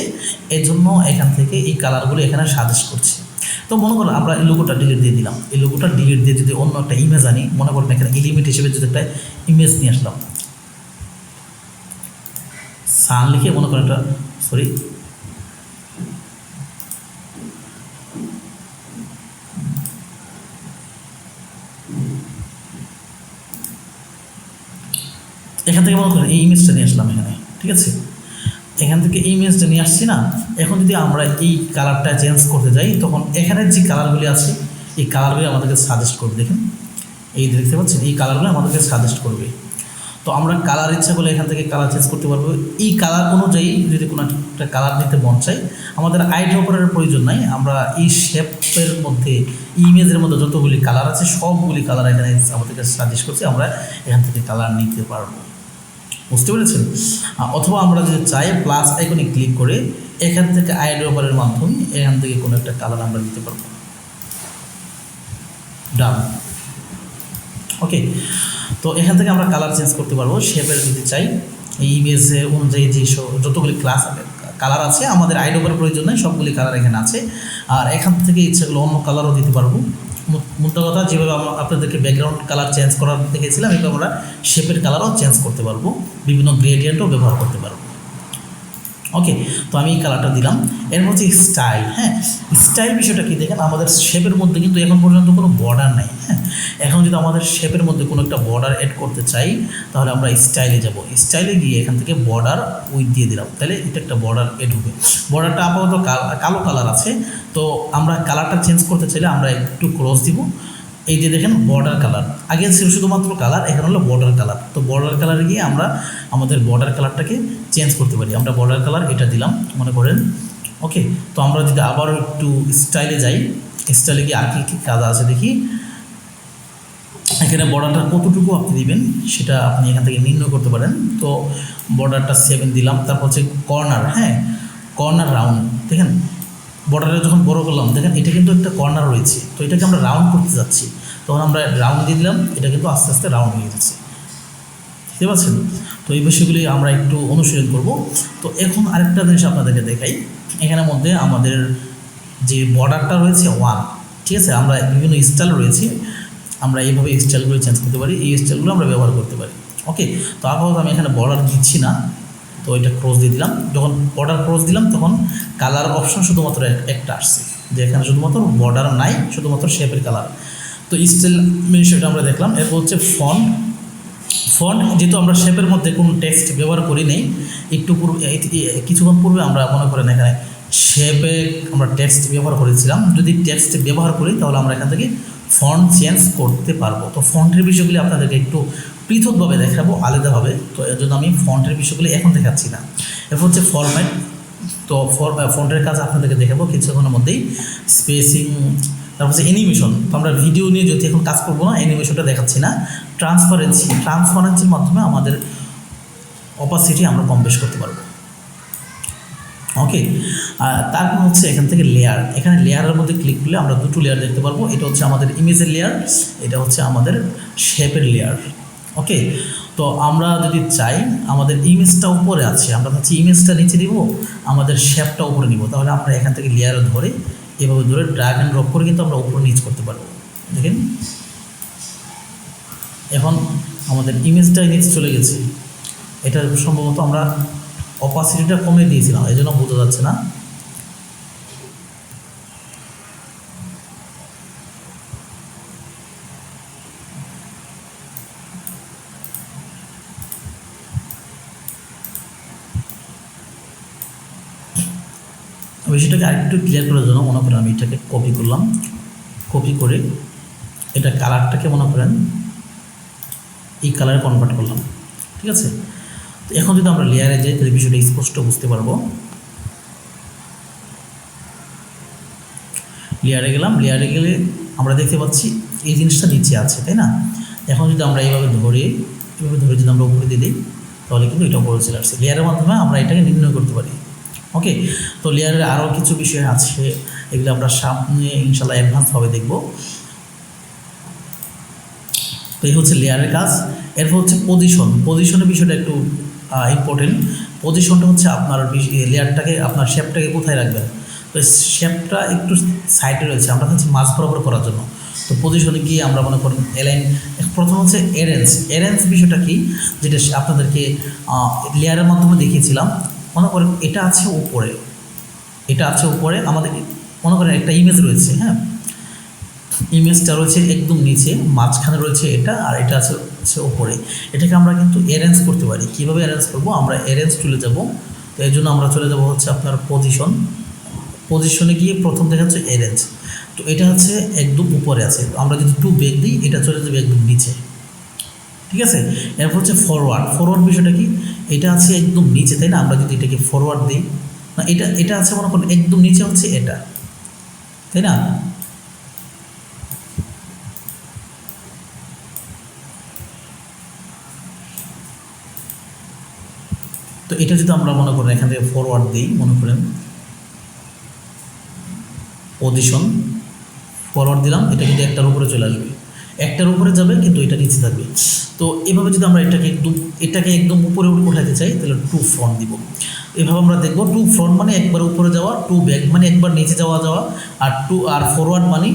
Speaker 1: এজন্য এখান থেকে এই কালারগুলো এখানে সাজেস্ট করছে। তো মনে করেন আমরা এই লোগোটা ডিলিট দিয়ে দিলাম, এই লোগোটা ডিলিট দিয়ে যদি অন্য একটা ইমেজ আনি, মনে করেন এখানে এলিমেন্ট হিসেবে যদি একটা ইমেজ নিয়ে আসলাম, সান লিখে মনে করেন একটা, সরি এখান থেকে মনে করেন এই ইমেজটা নিয়ে আসলাম এখানে। ঠিক আছে, এখান থেকে ইমেজটা নিয়ে আসছি না, এখন যদি আমরা এই কালারটা চেঞ্জ করতে যাই তখন এখানের যে কালারগুলি আছে এই কালারগুলি আমাদেরকে সাজেস্ট করবে। দেখেন এই দেখতে পাচ্ছেন এই কালারগুলো আমাদেরকে সাজেস্ট করবে। তো আমরা কালার ইচ্ছা করলে এখান থেকে কালার চেঞ্জ করতে পারবো। এই কালার অনুযায়ী যদি কোনো একটা কালার নিতে মন চাই, আমাদের আইডি অপারেটরের প্রয়োজন নাই, আমরা এই শেপের মধ্যে ইমেজের মধ্যে যতগুলি কালার আছে সবগুলি কালার এখানে আমাদেরকে সাজেস্ট করছে, আমরা এখান থেকে কালার নিতে পারবো। বুঝতে পেরেছেন? অথবা আমরা যদি চাই প্লাস আইকনে ক্লিক করে এখান থেকে আইডি অপারেটরের মাধ্যমে এখান থেকে কোনো একটা কালার আমরা দিতে পারবো। ডান। ওকে, তো এখান থেকে আমরা কালার চেঞ্জ করতে পারবো শেপের যদি চাই। এই ইমেজে অনুযায়ী যে যতগুলি কালার আছে আমাদের আইডি অপারেটরের প্রয়োজন নেই, সবগুলি কালার এখানে আছে। আর এখান থেকে ইচ্ছাগুলো অন্য কালারও দিতে পারবো। মোদ্দা কথা যেভাবে আপনাদেরকে ব্যাকগ্রাউন্ড কালার চেঞ্জ করার দেখেছিলাম, এভাবে আমরা শেপের কালারও চেঞ্জ করতে পারবো, বিভিন্ন গ্রেডিয়েন্টও ব্যবহার করতে পারবো। ওকে, তো আমি এই কালারটা দিলাম। এর হচ্ছে স্টাইল। হ্যাঁ, স্টাইল বিষয়টা কি দেখেন, আমাদের শেপের মধ্যে কিন্তু এখন পর্যন্ত কোনো বর্ডার নাই। হ্যাঁ, এখন যদি আমাদের শেপের মধ্যে কোনো একটা বর্ডার অ্যাড করতে চাই তাহলে আমরা স্টাইলে যাব। স্টাইলে গিয়ে এখান থেকে বর্ডার উইথ দিয়ে দিলাম, তাহলে এটা একটা বর্ডার এড হবে। বর্ডারটা আপাতত কালো কালার আছে, তো আমরা কালারটা চেঞ্জ করতে চাইলে আমরা একটু ক্রস দিব। এই যে দেখেন বর্ডার কালার, আগে ছিল শুধুমাত্র কালার, এখন হলো বর্ডার কালার। তো বর্ডার কালারে গিয়ে আমরা আমাদের বর্ডার কালারটাকে চেঞ্জ করতে পারি। আমরা বর্ডার কালার এটা দিলাম মনে করেন। ওকে, তো আমরা যদি আবার একটু স্টাইলে যাই, স্টাইলে গিয়ে আর কী কাজ আছে দেখি। এখানে বর্ডারটা কতটুকু আপনি দিবেন সেটা আপনি এখান থেকে নির্ণয় করতে পারেন। তো বর্ডারটা 7 দিলাম। তারপর হচ্ছে কর্নার। হ্যাঁ, কর্নার রাউন্ড। দেখেন বর্ডারে যখন বড় করলাম, দেখেন এটা কিন্তু একটা কর্নার রয়েছে, তো এটাকে আমরা রাউন্ড করতে যাচ্ছি, তখন আমরা রাউন্ড দিয়ে দিলাম, এটা কিন্তু আস্তে আস্তে রাউন্ড হয়ে যাচ্ছে। বুঝতে পারছেন? তো এই বিষয়গুলি আমরা একটু অনুশীলন করব। তো এখন আরেকটা জিনিস আপনাদেরকে দেখাই। এখানের মধ্যে আমাদের যে বর্ডারটা রয়েছে 1, ঠিক আছে, আমরা বিভিন্ন স্টাইল রয়েছে, আমরা এইভাবে স্টাইলগুলো চেঞ্জ করতে পারি, এই স্টাইলগুলো আমরা ব্যবহার করতে পারি। ওকে, তো আপাতত আমি এখানে বর্ডার দিচ্ছি না, তো এটা ক্রস দিয়ে দিলাম। যখন বর্ডার ক্রস দিলাম তখন কালার অপশন শুধুমাত্র একটা আসছে, যে এখানে শুধুমাত্র বর্ডার নাই, শুধুমাত্র শেপের কালার। তো স্টাইল বিষয়টা আমরা দেখলাম। এরপর হচ্ছে ফন্ট। যেহেতু আমরা শেপের মধ্যে কোনো টেক্সট ব্যবহার করি নেই, একটু কিছুক্ষণ পূর্বে আমরা মনে করেন এখানে শেপে আমরা টেক্সট ব্যবহার করেছিলাম, যদি টেক্সট ব্যবহার করি তাহলে আমরা এখান থেকে ফন্ট চেঞ্জ করতে পারবো। তো ফন্টের বিষয়গুলি আপনাদেরকে একটু পৃথকভাবে দেখাবো, আলাদাভাবে। তো এর জন্য আমি ফন্টের বিষয়গুলি এখন দেখাচ্ছি না। এরপর হচ্ছে ফরম্যাট। তো ফন্টের কাজ আপনাদেরকে দেখাবো কিছুক্ষণের মধ্যেই। স্পেসিং, তারপর হচ্ছে অ্যানিমেশন। তো আমরা ভিডিও নিয়ে যদি এখন কাজ করবো না, অ্যানিমেশনটা দেখাচ্ছি না। ট্রান্সপারেন্সির মাধ্যমে আমাদের অপাসিটি আমরা কম বেশ করতে পারবো। ওকে, তারপর হচ্ছে এখান থেকে লেয়ার। এখানে লেয়ারের মধ্যে ক্লিক করলে আমরা দুটো লেয়ার দেখতে পারবো। এটা হচ্ছে আমাদের ইমেজের লেয়ার, এটা হচ্ছে আমাদের শেপের লেয়ার। ওকে, তো আমরা যদি চাই আমাদের ইমেজটা উপরে আছে, আমরা হচ্ছে ইমেজটা নিচে দিব, আমাদের শেপটা উপরে নিব, তাহলে আমরা এখান থেকে লেয়ার ধরে এভাবে ধরে ড্র্যাগ অ্যান্ড ড্রপ করে কিন্তু আমরা উপরে নিচ করতে পারবো। দেখেন এখন আমাদের ইমেজটাই নিচে চলে গেছে। এটা সম্ভবত আমরা অপাসিটিটা কমে দিয়েছিলাম, এই জন্য বোঝা যাচ্ছে না। বিষয়টাকে আরেকটু ক্লিয়ার করার জন্য মনে করেন আমি এটাকে কপি করলাম, কপি করে এটা কালারটাকে মনে করেন এই কালারে কনভার্ট করলাম, ঠিক আছে। তো এখন যদি আমরা লেয়ারে যাই তাহলে বিষয়টা স্পষ্ট বুঝতে পারবো। লেয়ারে গেলাম, লেয়ারে গেলে আমরা দেখতে পাচ্ছি এই জিনিসটা নিচে আছে, তাই না। এখন যদি আমরা এইভাবে ধরে যদি আমরা উপরে দিয়ে দিই তাহলে কিন্তু এটা উপরে চলে আসছে। লেয়ারের মাধ্যমে আমরা এটাকে নির্ণয় করতে পারি। ওকে, তো লেয়ারের আরও কিছু বিষয় আছে, এগুলো আমরা সামনে ইনশাল্লাহ অ্যাডভান্সভাবে দেখব। তো এই হচ্ছে লেয়ারের কাজ। এরপর হচ্ছে পজিশনের বিষয়টা একটু ইম্পর্টেন্ট। পজিশনটা হচ্ছে আপনার লেয়ারটাকে, আপনার শেপটাকে কোথায় রাখবেন। তো শেপটা একটু সাইডে রয়েছে, আমরা হচ্ছে মাঝ বরাবর করার জন্য। তো পজিশনে গিয়ে আমরা মনে করেন অ্যালাইন। প্রথম হচ্ছে অ্যারেঞ্জ বিষয়টা কি, যেটা আপনাদেরকে লেয়ারের মাধ্যমে দেখিয়েছিলাম। মনে করেন এটা আছে উপরে, আমাদের মনে করেন একটা ইমেজ রয়েছে। হ্যাঁ, ইমেজটা রয়েছে একদম নিচে, মাঝখানে রয়েছে এটা, আর এটা আছে উপরে। এটাকে আমরা কিন্তু অ্যারেঞ্জ করতে পারি। কীভাবে অ্যারেঞ্জ করবো, আমরা অ্যারেঞ্জ টুলে যাব, তো এই জন্য আমরা চলে যাব হচ্ছে আপনার পজিশনে গিয়ে প্রথম দেখা হচ্ছে অ্যারেঞ্জ। তো এটা হচ্ছে একদম উপরে আছে, তো আমরা যদি টু ব্যাক দিই এটা চলে যাবে একদম নিচে, ঠিক আছে। এরপর হচ্ছে ফরওয়ার্ড বিষয়টা কি, এটা আছে একদম নিচে, তাই না? আমরা যদি এটাকে ফরওয়ার্ড দিই, না এটা আছে মনে করেন একদম নিচে হচ্ছে এটা, তাই না? তো এটা যদি আমরা মনে করেন এখান থেকে ফরওয়ার্ড দিই, মনে করেন পজিশন ফরওয়ার্ড দিলাম, এটা কিন্তু একটার উপরে চলে আসবে, একটার উপরে যাবে কিন্তু এটা নিচে থাকবে। তো এভাবে যদি আমরা এটাকে একদম উপরে উঠাতে চাই তাহলে টু ফ্রন্ট দিব। এভাবে আমরা দেখব টু ফ্রন্ট মানে একবার উপরে যাওয়া, টু ব্যাক মানে একবার নিচে যাওয়া, আর ফরওয়ার্ড মানে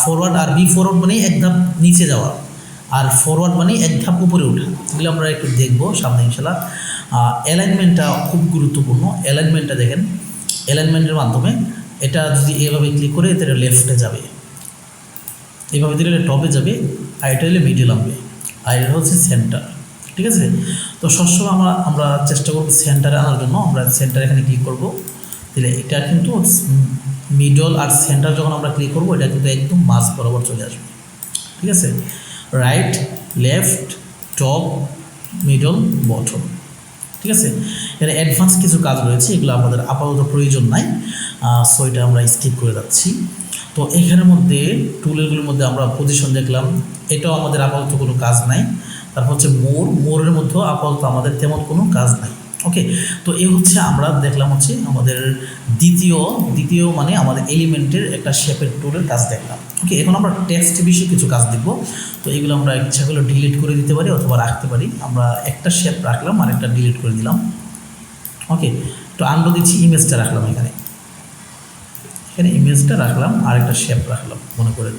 Speaker 1: ফরওয়ার্ড, আর বি ফরওয়ার্ড মানে এক ধাপ নিচে যাওয়া, আর ফরওয়ার্ড মানে এক ধাপ উপরে ওঠা। এগুলো আমরা একটু দেখবো সামনে ইনশাল্লাহ। অ্যালাইনমেন্টটা খুব গুরুত্বপূর্ণ। অ্যালাইনমেন্টটা দেখেন, অ্যালাইনমেন্টের মাধ্যমে এটা যদি এভাবে ক্লিক করে এটা লেফটে যাবে, এভাবে দিলে টপে যাবে, আর এটা হলে মিডিল আনবে, আর এটা হচ্ছে সেন্টার, ঠিক আছে। তো সবসময় আমরা চেষ্টা করবো সেন্টারে আনার জন্য। আমরা সেন্টার এখানে ক্লিক করব, তাহলে এটা কিন্তু মিডল আর সেন্টার যখন আমরা ক্লিক করবো এটা কিন্তু একদম মাঝ বরাবর চলে আসবে, ঠিক আছে। Right, left, top, middle, bottom, ঠিক আছে। এখানে অ্যাডভান্স কিছু কাজ রয়েছে, এগুলো আমাদের আপাতত প্রয়োজন নাই, সো এটা আমরা স্কিপ করে যাচ্ছি। তো এখানের মধ্যে টুলগুলোর মধ্যে আমরা পজিশন দেখলাম, এটাও আমাদের আপাতত কোনো কাজ নাই। তারপর হচ্ছে মোরের মধ্যেও আপাতত আমাদের তেমন কোনো কাজ নাই। ওকে, তো এই হচ্ছে আমরা দেখলাম হচ্ছে আমাদের দ্বিতীয় মানে আমাদের এলিমেন্টের একটা শেপের টুলের কাজ দেখলাম। ওকে, এখন আমরা টেক্সট বিষয়ে কিছু কাজ দেখব। তো এগুলো আমরা ইচ্ছাগুলো ডিলিট করে দিতে পারি অথবা রাখতে পারি। আমরা একটা শেপ রাখলাম আর একটা ডিলিট করে দিলাম। ওকে, তো আনডু দিচ্ছি, ইমেজটা রাখলাম এখানে ইমেজটা রাখলাম আর একটা শেপ রাখলাম মনে করে।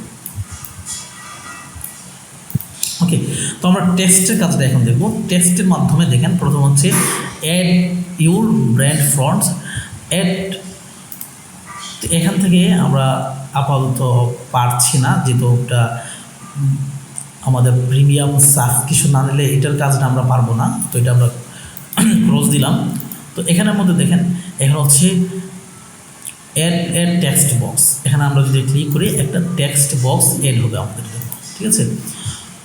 Speaker 1: ওকে, তো আমরা টেক্সটের কাজটা এখন দেখব। টেক্সটের মাধ্যমে দেখেন প্রথম হচ্ছে add your brand fonts add. তো এখান থেকে আমরা আপাতত পারছি না, যেহেতু ওটা আমাদের প্রিমিয়াম সাবস্ক্রিপশন না নিলে এটার কাজটা আমরা পারবো না। তো এটা আমরা ক্লোজ দিলাম। তো এখানের মধ্যে দেখেন এখন হচ্ছে অ্যাড টেক্সট বক্স। এখানে আমরা যদি ক্লিক করি একটা টেক্সট বক্স অ্যাড হবে আমাদের জন্য, ঠিক আছে।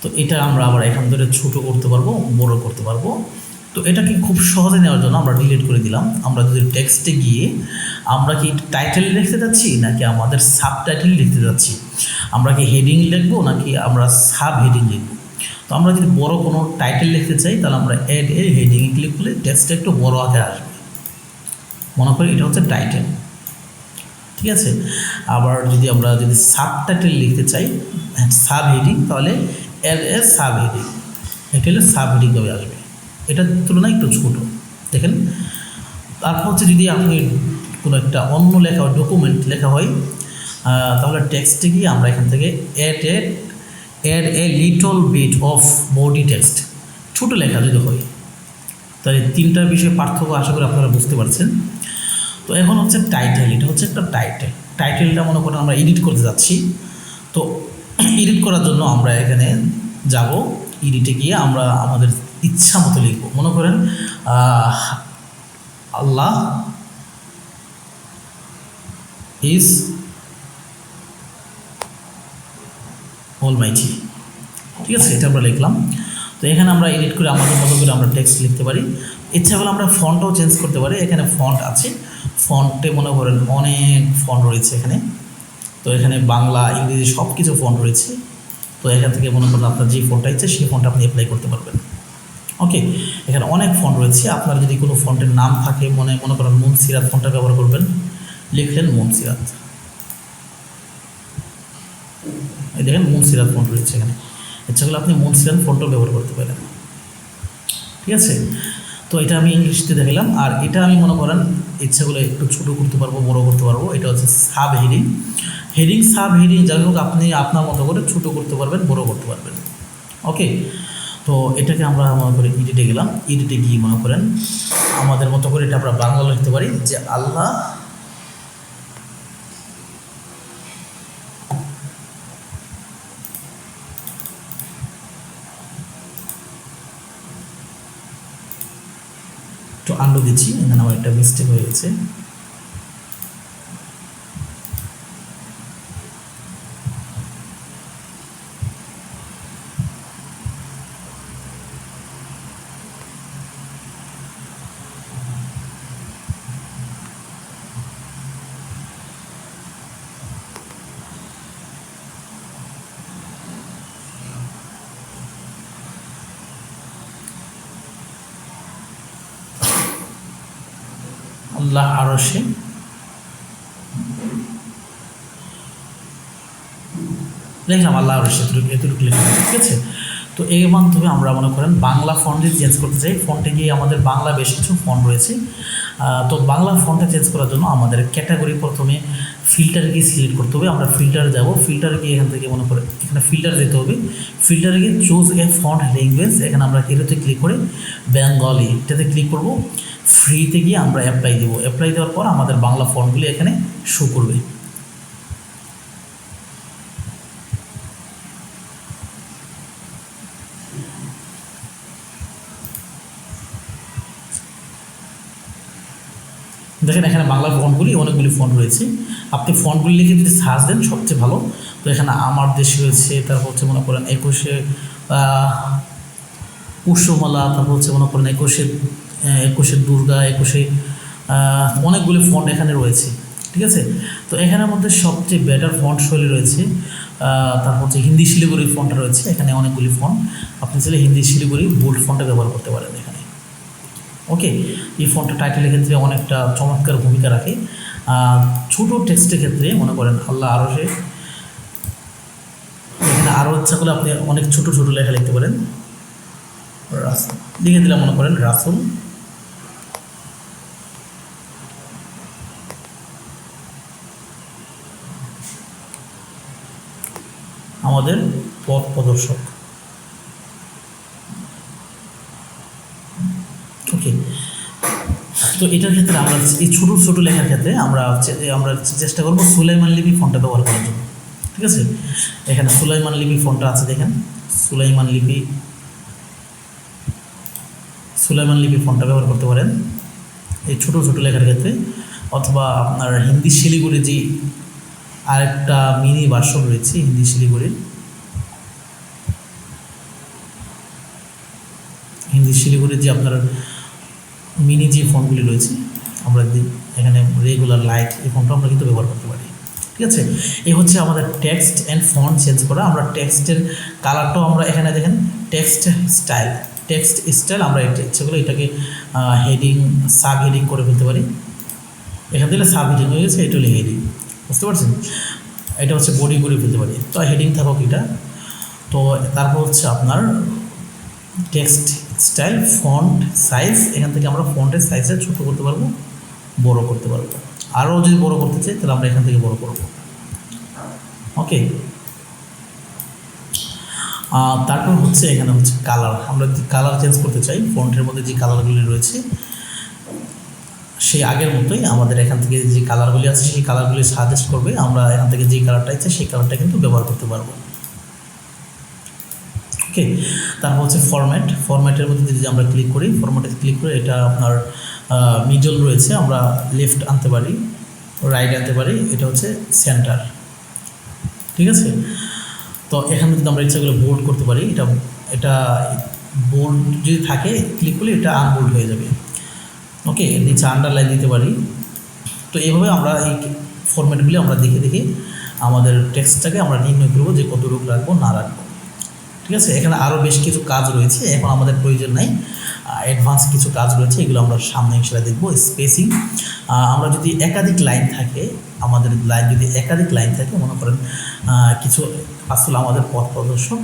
Speaker 1: তো এটা আমরা আবার এখান থেকে ছোটো করতে পারবো, বড় করতে পারবো। তো এটাকে খুব সহজে নেওয়ার জন্য আমরা ডিলিট করে দিলাম। আমরা যদি টেক্সটে গিয়ে আমরা কি টাইটেল লিখতে যাচ্ছি নাকি আমাদের সাব টাইটেল লিখতে যাচ্ছি, আমরা কি হেডিং লিখবো নাকি আমরা সাব হেডিং লিখবো। তো আমরা যদি বড় কোনো টাইটেল লিখতে চাই তাহলে আমরা অ্যাড এ হেডিং ক্লিক করলে টেক্সটটা একটু বড় আকারে আসবে, মনে করি এটা হচ্ছে টাইটেল, ঠিক আছে। আবার যদি সাব টাইটেল লিখতে চাই সাব হেডিং, তাহলে অ্যাড এ সাব হেডিং, এটা হলে সাব হেডিংভাবে আসবে, এটার তুলনায় একটু ছোটো দেখেন। তারপর হচ্ছে যদি আপনি কোনো একটা অন্য লেখা ডকুমেন্ট লেখা হয় তাহলে টেক্সটে গিয়ে আমরা এখান থেকে add a little bit of body text, ছোটো লেখা যদি হয়। তাহলে তিনটার বিষয়ে পার্থক্য আশা করি আপনারা বুঝতে পারছেন। তো এখন হচ্ছে টাইটেল, এটা হচ্ছে একটা টাইটেলটা মনে করেন আমরা এডিট করতে যাচ্ছি। তো এডিট করার জন্য আমরা এখানে যাব, এডিটে গিয়ে আমরা আমাদের ইচ্ছা মতো লিখব। মনে করেন আল্লাহ ইজ অলমাইটি, ঠিক আছে, এটা আমরা লিখলাম। তো এখানে আমরা এডিট করে আমাদের মতো করে আমরা টেক্সট লিখতে পারি। ইচ্ছা হলে আমরা ফন্টও চেঞ্জ করতে পারি। এখানে ফন্ট আছে, ফন্টে মনে করেন অনেক ফন্ট রয়েছে এখানে। তো এখানে বাংলা, ইংরেজি সব কিছু ফন্ট রয়েছে। তো এখান থেকে মনে করেন আপনার যে ফন্টটা ইচ্ছে সেই ফন্টটা আপনি অ্যাপ্লাই করতে পারবেন। ওকে, এখানে অনেক ফন্ট রয়েছে। আপনার যদি কোনো ফন্টের নাম থাকে, মনে করেন মুনসিরাত ফন্টটা ব্যবহার করবেন, লিখলেন মুনসিরাত, এই দেখেন মুনসিরাত ফন্ট রয়েছে এখানে। ইচ্ছা করলে আপনি মুনসিরাত ফন্টও ব্যবহার করতে পারেন, ঠিক আছে। তো এটা আমি ইংলিশতে দেখালাম। আর এটা আমি মনে করেন ইচ্ছা করলে একটু ছোটো করতে পারবো, বড়ো করতে পারবো। এটা হচ্ছে সাব হেডিং সাব হেডিং, যাই হোক আপনি আপনার মতো করে ছোটো করতে পারবেন, বড়ো করতে পারবেন। ওকে, তো এটাকে আমরা মনে করি এডিটে গেলাম। এডিটে গিয়ে মনে করেন আমাদের মতো করে এটা আমরা বাংলা লিখতে পারি যে আল্লাহ আন্ডু দিচ্ছি, এখানে আমার একটা মিস্টেক হয়ে গেছে। আল্লাহ আরশে লিখলাম, আল্লাহ আরশে এতটুকু লিখলাম, ঠিক আছে। তো এর মাধ্যমে আমরা মনে করেন বাংলা ফন্ট যদি চেঞ্জ করতে চাই, ফন্টে গিয়ে আমাদের বাংলা বেশ কিছু ফন্ট রয়েছে। তো বাংলা ফন্টে চেঞ্জ করার জন্য আমাদের ক্যাটাগরি প্রথমে ফিল্টারে গিয়ে সিলেক্ট করতে হবে। আমরা ফিল্টারে যাব, ফিল্টারে গিয়ে এখান থেকে মনে করে এখানে ফিল্টার যেতে হবে। ফিল্টারে গিয়ে চুজ এ ফন্ট ল্যাঙ্গুয়েজ, এখানে আমরা এটাতে ক্লিক করে বেঙ্গলি এটাতে ক্লিক করব। ফ্রিতে গিয়ে আমরা অ্যাপ্লাই দেবো। অ্যাপ্লাই দেওয়ার পর আমাদের বাংলা ফন্টগুলি এখানে শো করবে। দেখেন এখানে বাংলা ফন্টগুলি অনেকগুলি ফন্ট রয়েছে। আপনি ফন্টগুলি লিখে যদি সার্চ দেন সবচেয়ে ভালো। তো এখানে আমার দেশ রয়েছে, তারপর হচ্ছে মনে করেন 21 পুষ্যমালা, তারপর হচ্ছে মনে করেন 21 দুর্গা, 21 অনেকগুলি ফন্ট এখানে রয়েছে, ঠিক আছে। তো এখানের মধ্যে সবচেয়ে বেটার ফন্ট শৈলী রয়েছে। তারপর হচ্ছে হিন্দি শিলিগুড়ির ফন্টটা রয়েছে, এখানে অনেকগুলি ফন্ট। আপনি চাইলে হিন্দি শিলিগুড়ি বোল্ড ফন্টটা ব্যবহার করতে পারেন এখানে। ওকে, এই ফন্টটা টাইটেলের ক্ষেত্রে অনেকটা চমৎকার ভূমিকা রাখে। ছোটো টেক্সটের ক্ষেত্রে মনে করেন আল্লাহ আরশে, এখানে আরও ইচ্ছা করলে আপনি অনেক ছোটো ছোটো লেখা লিখতে পারেন। লিখে দিলাম মনে করেন রাসূল, আমাদের পথ প্রদর্শক। ওকে, তো এটার ক্ষেত্রে আমরা এই ছোটো ছোটো লেখার ক্ষেত্রে আমরা চেষ্টা করবো সুলাইমান লিপি ফন্টটা ব্যবহার করার জন্য, ঠিক আছে। এখানে সুলাইমান লিপি ফন্টটা আছে, দেখেন সুলাইমান লিপি ফন্টটা ব্যবহার করতে পারেন এই ছোটো ছোটো লেখার ক্ষেত্রে। অথবা আপনার হিন্দি শিলিগুড়ি যে আরেকটা মিনি ভার্সন রয়েছে হিন্দি শিলিগুড়ির যে আপনার মিনি যে ফন্টগুলি রয়েছে, আমরা এখানে রেগুলার লাইট এই ফন্টটা আমরা কিন্তু ব্যবহার করতে পারি, ঠিক আছে। এই হচ্ছে আমাদের টেক্সট অ্যান্ড ফন্ট চেঞ্জ করা। আমরা টেক্সটের কালারটাও আমরা এখানে দেখেন টেক্সট স্টাইল আমরা ইচ্ছে করে এটাকে হেডিং সাব হেডিং করে ফেলতে পারি। এখান থেকে সাব হেডিং হয়ে গেছে, এটা হলো হেডিং, বুঝতে পারছেন। এটা হচ্ছে বডি করে ফেলতে পারি, তো হেডিং থাকুক এটা। তো তারপর হচ্ছে আপনার টেক্সট স্টাইল, ফন্ট সাইজ, এখান থেকে আমরা ফন্টের সাইজটা ছোটো করতে পারবো, বড় করতে পারবো। আরও যদি বড় করতে চাই তাহলে আমরা এখান থেকে বড় করব। ওকে, তারপর হচ্ছে এখানে হচ্ছে কালার। আমরা যদি কালার চেঞ্জ করতে চাই, ফন্টের মধ্যে যে কালারগুলি রয়েছে সেই আগের মতোই আমাদের এখান থেকে যে কালারগুলি আছে সেই কালারগুলি সাজেস্ট করবে। আমরা এখান থেকে যে কালারটা ইচ্ছে সেই কালারটা কিন্তু ব্যবহার করতে পারবো। ওকে, তারপর হচ্ছে ফরম্যাটের মধ্যে যদি আমরা ক্লিক করি, ফরম্যাটে ক্লিক করে এটা আপনার মিডল রয়েছে, আমরা লেফট আনতে পারি, রাইট আনতে পারি, এটা হচ্ছে সেন্টার, ঠিক আছে। তো এখানে যদি আমরা ইচ্ছাগুলো বোল্ড করতে পারি, এটা বোল্ড যদি থাকে ক্লিক করলে এটা আনবোল্ড হয়ে যাবে। ওকে, নিচে আন্ডারলাইন দিতে পারি। তো এইভাবে আমরা এই ফরম্যাটগুলি আমরা দেখে আমাদের টেক্সটটাকে আমরা নির্ণয় করবো যে কতটুকু রাখবো না রাখবো, ঠিক আছে। এখানে আরও বেশ কিছু কাজ রয়েছে, এখন আমাদের প্রয়োজন নাই। অ্যাডভান্স কিছু কাজ রয়েছে, এগুলো আমরা সামনে ইনশাআল্লাহ দেখবো। স্পেসিং, আমরা যদি একাধিক লাইন থাকে, মনে করেন কিছু আসলে আমাদের পথ প্রদর্শক,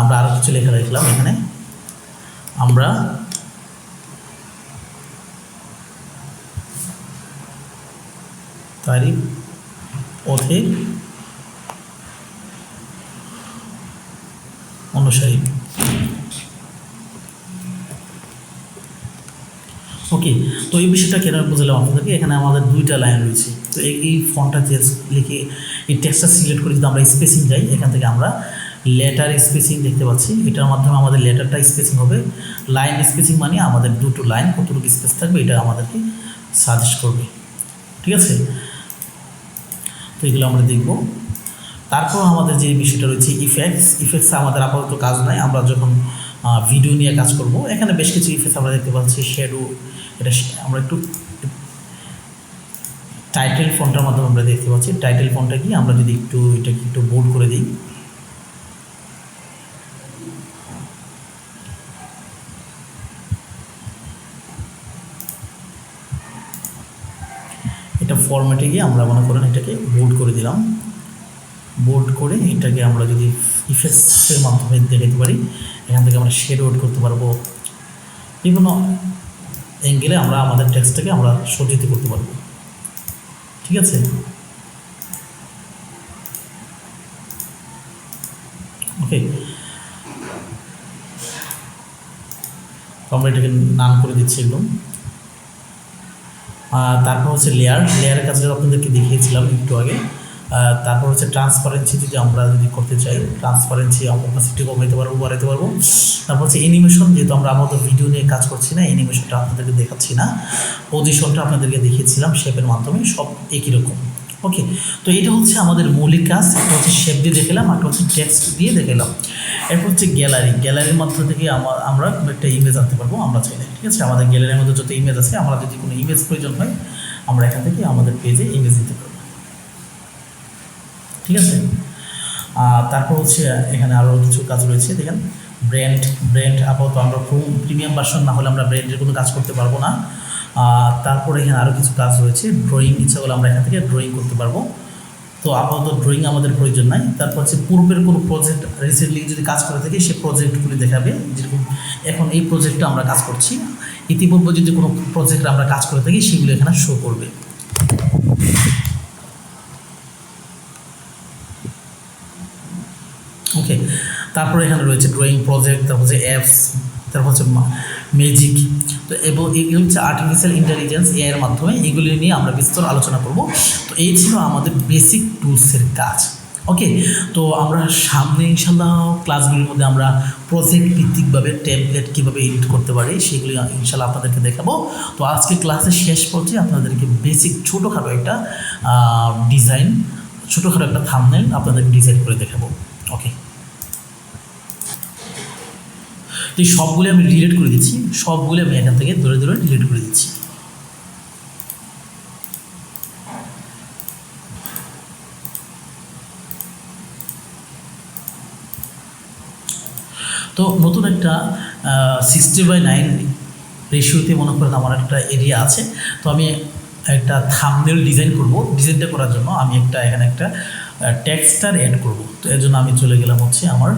Speaker 1: আমরা আরও কিছু লেখা রাখলাম এখানে। আমরা তারই পথে অনুসারী। ওকে, তো এই বিষয়টা কেন বুঝলাম আপনাদেরকে। এখানে আমাদের দুইটা লাইন রয়েছে, তো এই ফন্টটা লিখে এই টেক্সটটা সিলেক্ট করে যদি আমরা স্পেসিং যাই, এখান থেকে আমরা লেটার স্পেসিং দেখতে পাচ্ছি, এটার মাধ্যমে আমাদের লেটারটা স্পেসিং হবে। লাইন স্পেসিং মানে আমাদের দুটো লাইন কতটুকু স্পেস থাকবে এটা আমাদেরকে সাজেস্ট করবে, ঠিক আছে। তো এগুলো আমরা দেখব। তারপর আমাদের যে বিষয়টা রয়েছে ইফেক্টস আমাদের আপাতত কাজ নাই, আমরা যখন ভিডিও নিয়ে কাজ করব। এখানে বেশ কিছু ইফেক্টস আমরা দেখতে পাচ্ছি, শ্যাডো, এটা আমরা একটু টাইটেল ফন্টের মাধ্যমে আমরা দেখতে পাচ্ছি। টাইটেল ফন্টটা কি, আমরা যদি এটাকে একটু বোল্ড করে দিই, এটা ফরম্যাটে গিয়ে আমরা মনে করেন এটাকে বোল্ড করে দিলাম। বোল্ড করে এটাকে আমরা যদি ইফেক্টসের মাধ্যমে দেখাতে পারি, এখান থেকে আমরা শেড আউট করতে পারবো, বিভিন্ন অ্যাঙ্গেলে আমরা আমাদের টেক্সটটাকে আমরা সজ্জিত করতে পারবো, ঠিক আছে। ওকে, আমরা এটাকে নাম করে দিচ্ছি একদম। তারপর হচ্ছে লেয়ারের কাজটা আপনাদেরকে দেখিয়েছিলাম একটু আগে। তারপর হচ্ছে ট্রান্সপারেন্সি, আমরা যদি করতে চাই ট্রান্সপারেন্সি অপাসিটি কমাইতে পারবো, বাড়াইতে পারবো। তারপর হচ্ছে অ্যানিমেশন, যেহেতু আমরা আমাদের ভিডিও নিয়ে কাজ করছি না, অ্যানিমেশনটা আপনাদেরকে দেখাচ্ছি না। পজিশনটা আপনাদেরকে দেখিয়েছিলাম শেপের মাধ্যমে, সব একই রকম। ওকে, তো এটা হচ্ছে আমাদের মৌলিক কাজ। একটা হচ্ছে শেপ দিয়ে দেখালাম, একটা হচ্ছে টেক্সট দিয়ে দেখালাম। এরপর হচ্ছে গ্যালারির মধ্য থেকে আমরা একটা ইমেজ আনতে পারবো আমরা চাইলে, ঠিক আছে। আমাদের গ্যালারির মধ্যে যত ইমেজ আছে, আমরা যদি কোনো ইমেজ প্রয়োজন হয় আমরা এখান থেকে আমাদের পেজে ইমেজ দিতে পারবো, ঠিক আছে। তারপর হচ্ছে এখানে আরও কিছু কাজ রয়েছে, দেখেন ব্র্যান্ড আপাতত আমরা প্রিমিয়াম ভার্সন না হলে আমরা ব্র্যান্ডের কোনো কাজ করতে পারবো না। তারপরে এখানে আরও কিছু কাজ রয়েছে, ড্রয়িং, ইচ্ছা করলে আমরা এখান থেকে ড্রয়িং করতে পারবো। তো আপাতত ড্রয়িং আমাদের প্রয়োজন নাই। তারপর হচ্ছে পূর্বের কোনো প্রজেক্ট রিসেন্টলি যদি কাজ করে থাকি সে প্রজেক্টগুলি দেখাবে, যেরকম এখন এই প্রজেক্টটা আমরা কাজ করছি, ইতিপূর্বে যদি কোনো প্রজেক্ট আমরা কাজ করে থাকি সেগুলো এখানে শো করবে। ওকে, তারপরে এখানে রয়েছে ড্রয়িং প্রজেক্ট, তারপর হচ্ছে অ্যাপস, তারপর হচ্ছে ম্যাজিক। তো এবং এগুলো হচ্ছে আর্টিফিশিয়াল ইন্টেলিজেন্স, এর মাধ্যমে এগুলি নিয়ে আমরা বিস্তর আলোচনা করব। তো এই ছিল আমাদের বেসিক টুলসের কাজ। ওকে, তো আমরা সামনে ইনশাল্লাহ ক্লাসগুলির মধ্যে আমরা প্রজেক্ট ভিত্তিকভাবে টেমপ্লেট কীভাবে এডিট করতে পারি সেগুলি ইনশাল্লাহ আপনাদেরকে দেখাবো। তো আজকে ক্লাসের শেষ পর্যায়ে আপনাদেরকে বেসিক ছোটোখাটো একটা ডিজাইন, ছোটোখাটো একটা থাম্বনেল আপনাদেরকে ডিজাইন করে দেখাবো। ওকে, তো এই সবগুলো আমি ডিলিট করে দিচ্ছি, সবগুলো আমি এখান থেকে ধরে ধরে ডিলিট করে দিচ্ছি। তো নতুন একটা 60/9 রেশিওতে মনে করেন আমার একটা এরিয়া আছে। তো আমি একটা থাম্বনেল ডিজাইন করব। ডিজাইনটা করার জন্য আমি এখানে একটা টেক্সটার অ্যাড করব। তো এর জন্য আমি চলে গেলাম হচ্ছে আমার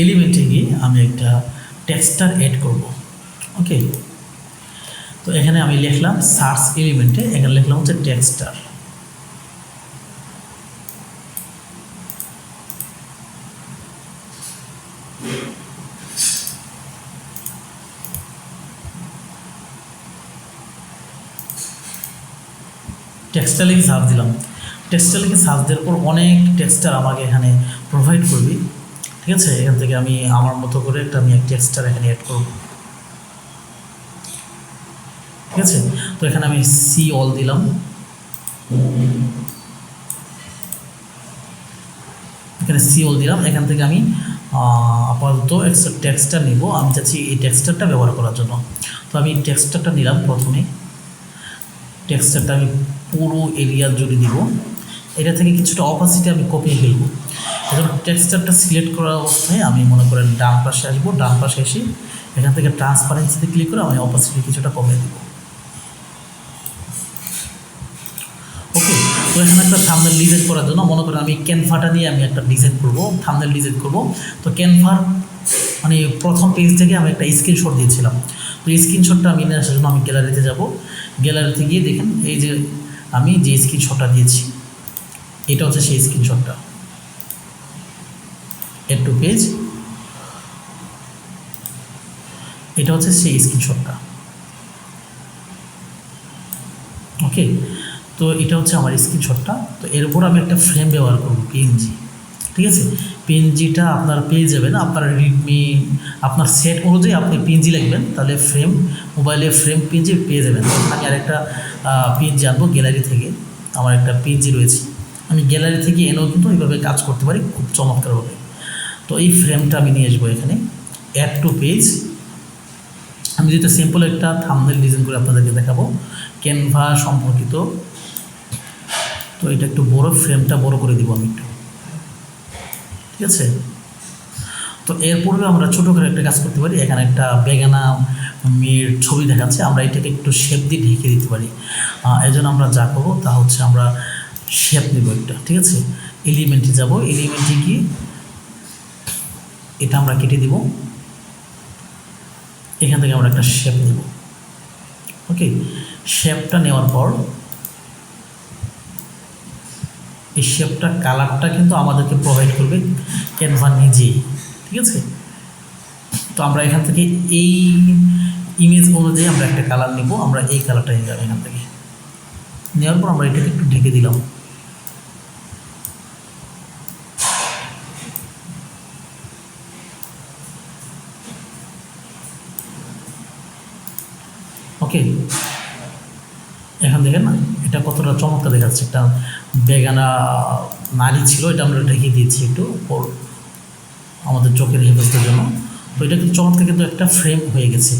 Speaker 1: এলিমেন্টে গিয়ে আমি একটা টেক্সটার অ্যাড করব। ওকে, তো এখানে আমি লিখলাম সার্চ এলিমেন্টে, এখানে লিখলাম হচ্ছে টেক্সটার। টেক্সটার লিখে সার্চ দিলাম। টেক্সটার লিখে সার্চ দেওয়ার পর অনেক টেক্সটার আমাকে এখানে প্রোভাইড করবি, ঠিক আছে। এখান থেকে আমি আমার মতো করে আমি এক টেক্সটার এখানে অ্যাড করব, ঠিক আছে। তো এখানে আমি সি অল দিলাম, এখানে সি অল দিলাম। এখান থেকে আমি আপাতত একটা টেক্সটার নিব, আমি চাচ্ছি এই টেক্সটারটা ব্যবহার করার জন্য। তো আমি টেক্সটারটা নিলাম। প্রথমে টেক্সটারটা আমি পুরো এরিয়া জুড়ে দিব, এটা থেকে কিছুটা অপাসিটি আমি কপিয়ে ফেলবো। এখন টেক্সটারটা সিলেক্ট করার অবস্থায় আমি মনে করেন ডান পাশে আসবো, ডান পাশে এসে এখান থেকে ট্রান্সপারেন্সিতে ক্লিক করে আমি অপাসিটি কিছুটা কমিয়ে দেবো। ওকে, তো এখানে একটা থাম্বনেল ডিজাইন করার জন্য মনে করেন আমি ক্যানভাটা নিয়ে আমি একটা ডিজাইন করবো, থাম্বনেল ডিজাইন করবো। তো ক্যানভার মানে প্রথম পেজ থেকে আমি একটা স্ক্রিনশট দিয়েছিলাম। তো এই স্ক্রিনশটটা আমি নিয়ে আসার জন্য আমি গ্যালারিতে যাব। গ্যালারিতে গিয়ে দেখেন এই যে আমি যে স্ক্রিনশটটা দিয়েছি এটা হচ্ছে সেই স্ক্রিনশটটা। এড টু পেজ, এটা হচ্ছে সেই স্ক্রিনশটটা। ওকে, তো এটা হচ্ছে আমার স্ক্রিনশটটা। তো এর উপর আমি একটা ফ্রেম ব্যবহার করব, পিএনজি। ঠিক আছে, পিএনজিটা আপনারা পেয়ে যাবেন, আপনার রিডমি আপনার সেট অনুযায়ী আপনি পিএনজি লিখবেন, তাহলে ফ্রেম মোবাইলে ফ্রেম পিএনজি পেয়ে যাবেন। আমি আরেকটা পিএনজি আনবো গ্যালারি থেকে, আমার একটা পিএনজি রয়েছে, আমি গ্যালারি থেকে এনেও কিন্তু এইভাবে কাজ করতে পারি খুব চমৎকারভাবে। তো এই ফ্রেমটা আমি নিয়ে আসবো এখানে, অ্যাড টু পেজ। আমি যেটা সিম্পল একটা থাম্বনেল ডিজাইন করে আপনাদেরকে দেখাবো ক্যানভা সম্পর্কিত। তো এটা একটু বড়, ফ্রেমটা বড় করে দিব আমি একটু, ঠিক আছে। তো এর পূর্বে আমরা ছোটো করে একটা কাজ করতে পারি, এখানে একটা বেগানা মেয়ের ছবি দেখাচ্ছে, আমরা এটাকে একটু শেপ দিয়ে ঢেকে দিতে পারি। এই জন্য আমরা যা করবো তা হচ্ছে আমরা শেপ নেব একটা, ঠিক আছে। এলিমেন্টে যাব, এলিমেন্টে গিয়ে এটা আমরা কেটে দিব, এখান থেকে আমরা একটা শেপ নেব। ওকে, শেপটা নেওয়ার পর এই শেপটা কালারটা কিন্তু আমাদেরকে প্রোভাইড করবে ক্যানভা নিজেই, ঠিক আছে। তো আমরা এখান থেকে এই ইমেজ অনুযায়ী আমরা একটা কালার নেব, আমরা এই কালারটা নিয়ে যাবো এখান থেকে। নেওয়ার পর আমরা এটাকে একটু ঢেকে দিলাম। ওকে, এখান থেকে না এটা কতটা চমৎকার দেখাচ্ছে, একটা বেগানা নারী ছিল, এটা আমরা ঢেকে দিয়েছি একটু ওপর আমাদের চোখের হেফাজতের জন্য। তো এটা কিন্তু চমৎকার কিন্তু একটা ফ্রেম হয়ে গেছে।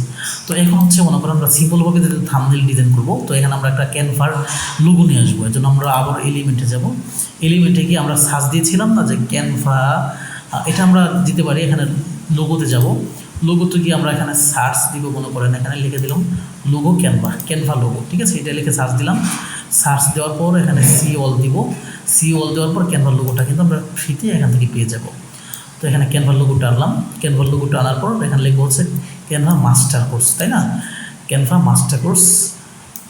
Speaker 1: তো এখন হচ্ছে মনে করেন আমরা সিম্পলভাবে যদি থাম্বনেল ডিজাইন করবো, তো এখানে আমরা একটা ক্যানভার লোগো নিয়ে আসবো। এর জন্য আমরা আবার এলিমেন্টে যাব, এলিমেন্টে গিয়ে আমরা সার্চ দিয়েছিলাম না যে ক্যানভা, এটা আমরা দিতে পারি। এখানে লোগোতে যাব, লোগোতে গিয়ে আমরা এখানে সার্চ দিব, মনে করেন এখানে লিখে দিলাম লোগো ক্যানভা, ক্যানভা লোগো, ঠিক আছে। এটা লিখে সার্চ দিলাম, সার্চ দেওয়ার পর এখানে সি অল দিব, সি অল দেওয়ার পর ক্যানভা লোগোটা কিন্তু আমরা ফ্রিতে এখান থেকে পেয়ে যাব। তো এখানে ক্যানভা লোগোটা আনলাম, ক্যানভা লোগোটা আনার পর এখানে লিখবো হচ্ছে ক্যানভা মাস্টার কোর্স, তাই না, ক্যানভা মাস্টার কোর্স।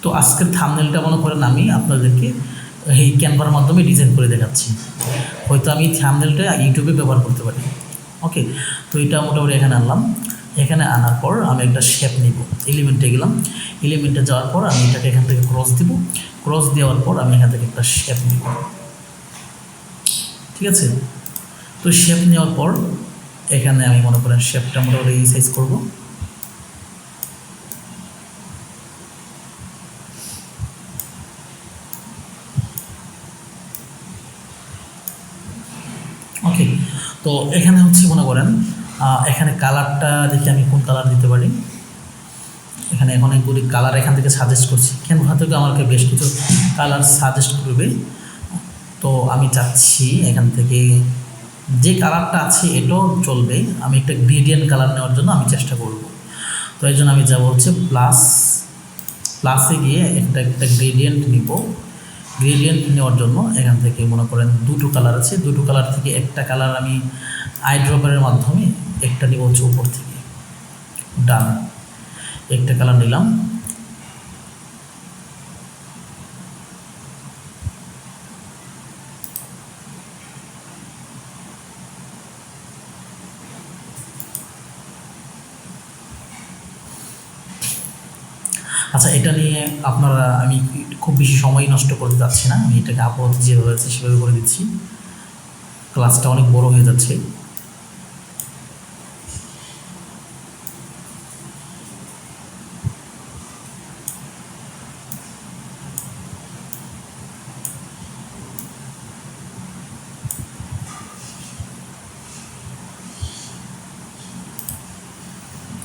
Speaker 1: তো আজকের থাম্বনেলটা মনে করেন আমি আপনাদেরকে এই ক্যানভার মাধ্যমে ডিজাইন করে দেখাচ্ছি, হয়তো আমি থাম্বনেলটা ইউটিউবে ব্যবহার করতে পারি। ওকে, তো এটা মোটামুটি এখানে আনলাম, এখানে আনার পর আমি একটা শেপ নিব, এলিমেন্টে গেলাম, এলিমেন্টে যাওয়ার পর আমি এটাকে এখান থেকে ক্রস দিব, ক্রস দেওয়ার পর আমি এখান থেকে একটা শেপ নিব, ঠিক আছে। তো শেপ নেওয়ার পর এখানে আমি মনে করেন শেপটা মোটামুটি এই সাইজ করব। ওকে, তো এখানে হচ্ছে মনে করেন এখানে কালারটা দেখি আমি কোন কালার দিতে পারি। এখানে অনেকগুলি কালার এখান থেকে সাজেস্ট করছি, ক্যানভা থেকে আমাকে বেশ কিছু কালার সাজেস্ট করবে। তো আমি চাচ্ছি এখান থেকে যে কালারটা আছে এটাও চলবে, আমি একটা গ্রেডিয়েন্ট কালার নেওয়ার জন্য আমি চেষ্টা করব। তো এই জন্য আমি যাব হচ্ছে প্লাসে গিয়ে একটা গ্রেডিয়েন্ট নিব। গ্রেডিয়েন্ট নেওয়ার জন্য এখান থেকে মনে করেন দুটো কালার আছে, দুটো কালার থেকে একটা কালার আমি আইড্রপারের মাধ্যমে একটা নিব হচ্ছে উপর থেকে, ডান, একটা কালার নিলাম। আচ্ছা, এটা নিয়ে আপনারা, আমি খুব বেশি সময় নষ্ট করতে যাচ্ছি না, আমি এটাকে আপাতত যেভাবে আছে সেভাবে করে দিচ্ছি, ক্লাসটা অনেক বড় হয়ে যাচ্ছে।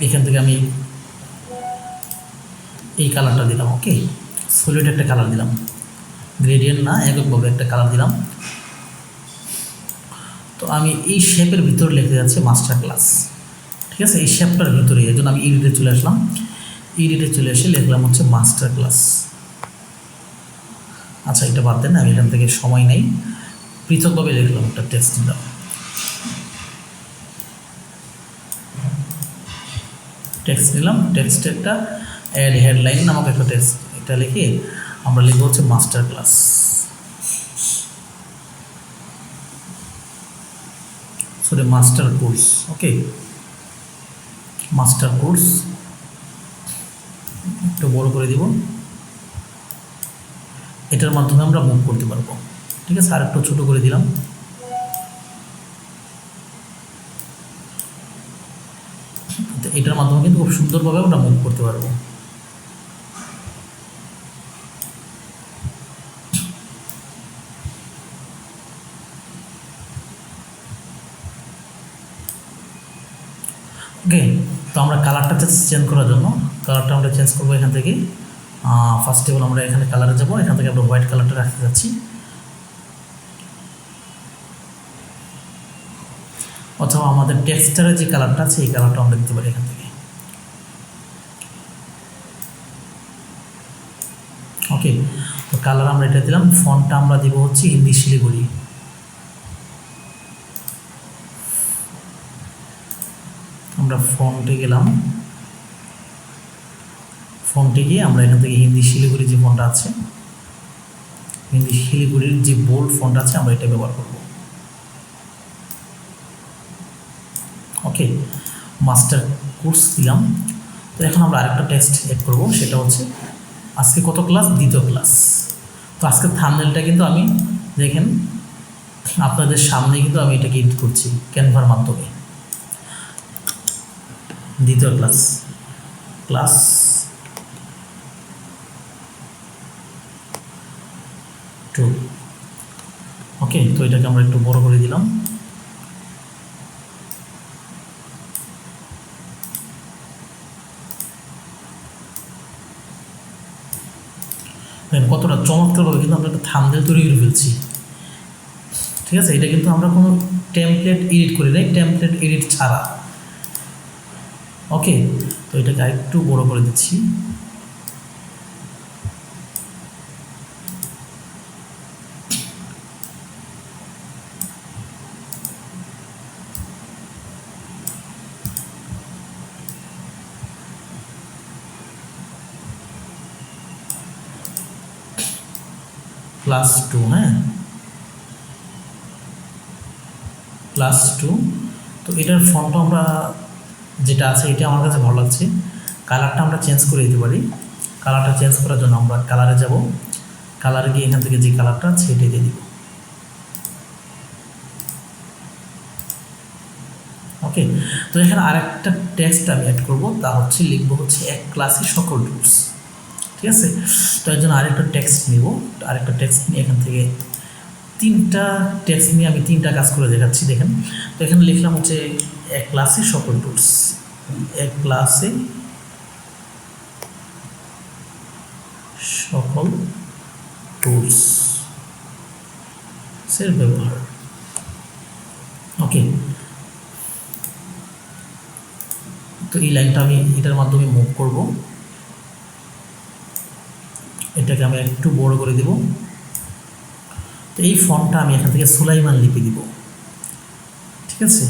Speaker 1: এখান থেকে আমি এই কালারটা দিলাম। ওকে, সলিড একটা কালার দিলাম, গ্রেডিয়েন্ট না, এককভাবে একটা কালার দিলাম। তো আমি এই শেপের ভিতরে লিখতে যাচ্ছি মাস্টার ক্লাস, ঠিক আছে, এই শেপটার ভিতরে। এই জন্য আমি এডিটে চলে আসলাম, এডিটে চলে এসে লিখলাম হচ্ছে মাস্টার ক্লাস। আচ্ছা, এটা বাদ দেন, আমি এখান থেকে সময় নেই, পৃথকভাবে লিখলাম, একটা টেক্সট দিলাম, টেক্সট নিলাম, টেক্সটে একটা অ্যাড হেডলাইন নামক একটা টেক্সট, এটা লিখে আমরা লিখব হচ্ছে master class, sorry master course. Okay, master course একটু বড় করে দিব। এটার মাধ্যমে আমরা মুভ করতে পারবো। ঠিক আছে, আর একটু ছোটো করে দিলাম। এটার মাধ্যমে কিন্তু খুব সুন্দরভাবে আমরা মুভ করতে পারবো। ওকে, তো আমরা কালারটা চেঞ্জ করার জন্য কালারটা আমরা চেঞ্জ করবো এখান থেকে। ফার্স্ট অফ অল আমরা এখানে কালারে যাবো, এখান থেকে আমরা হোয়াইট কালারটা রাখতে যাচ্ছি, অথবা আমাদের টেক্সচারের যে কালারটা আছে এই কালারটা আমরা দিতে পারি এখান থেকে। ওকে, তো কালার আমরা এটা দিলাম। ফন্টটা আমরা দিব হচ্ছে হিন্দি শিলিগুড়ি। আমরা ফন্টে গেলাম, ফন্টে গিয়ে আমরা এখান থেকে হিন্দি শিলিগুড়ি যে ফন্টটা আছে, হিন্দি শিলিগুড়ির যে বোল্ড ফন্ট আছে আমরা এটা ব্যবহার করব। ওকে, মাস্টার কোর্স দিলাম। তো এখন আমরা আরেকটা টেক্সট এড করব, সেটা হচ্ছে আজকে কত ক্লাস, দ্বিতীয় ক্লাস। তো আজকের থাম্বনেলটা কিন্তু আমি দেখেন আপনাদের সামনে কিন্তু আমি এটাকে এডিট করছি ক্যানভার মাধ্যমে। দ্বিতীয় ক্লাস, ক্লাস 2। ওকে, তো এটাকে আমরা একটু বড় করে দিলাম। কতটা চমৎকারভাবে কিন্তু আমরা একটা থাম্বনেল তৈরি করে ফেলছি। ঠিক আছে, এটা কিন্তু আমরা কোনো টেমপ্লেট এডিট করি নাই, টেমপ্লেট এডিট ছাড়া। ওকে, তো এটাকে আরেকটু বড় করে দিচ্ছি। ক্লাস 2, হ্যাঁ, ক্লাস 2। তো এটার ফন্টটা আমরা যেটা আছে এটা আমার কাছে ভালো লাগছে। কালারটা আমরা চেঞ্জ করে দিতে পারি। কালারটা চেঞ্জ করার জন্য আমরা কালারে যাব, কালারে গিয়ে এখান থেকে যে কালারটা আছে সেটাই দিয়ে দিব। ওকে, তো এখানে আরেকটা টেক্সট আমি অ্যাড করবো, তা হচ্ছে লিখবো হচ্ছে এক ক্লাসে সকল টুলস। ঠিক আছে, তো এর জন্য আরেকটা টেক্সট নিব, আরেকটা টেক্সট নিয়ে এখান থেকে তিনটা টেক্সট নিয়ে আমি তিনটা কাজ করে দেখাচ্ছি। দেখেন, তো এখানে লিখলাম হচ্ছে এক ক্লাসে সকল টুলস, এক ক্লাসে সকল টুলস এর ব্যবহার। ওকে, তো এই লাইনটা আমি এটার মাধ্যমে মুভ করব। এটাকে আমি একটু বড় করে দেব। তো এই ফন্টটা আমি এখান থেকে সুলাইমান লিপি দিব। ঠিক আছে,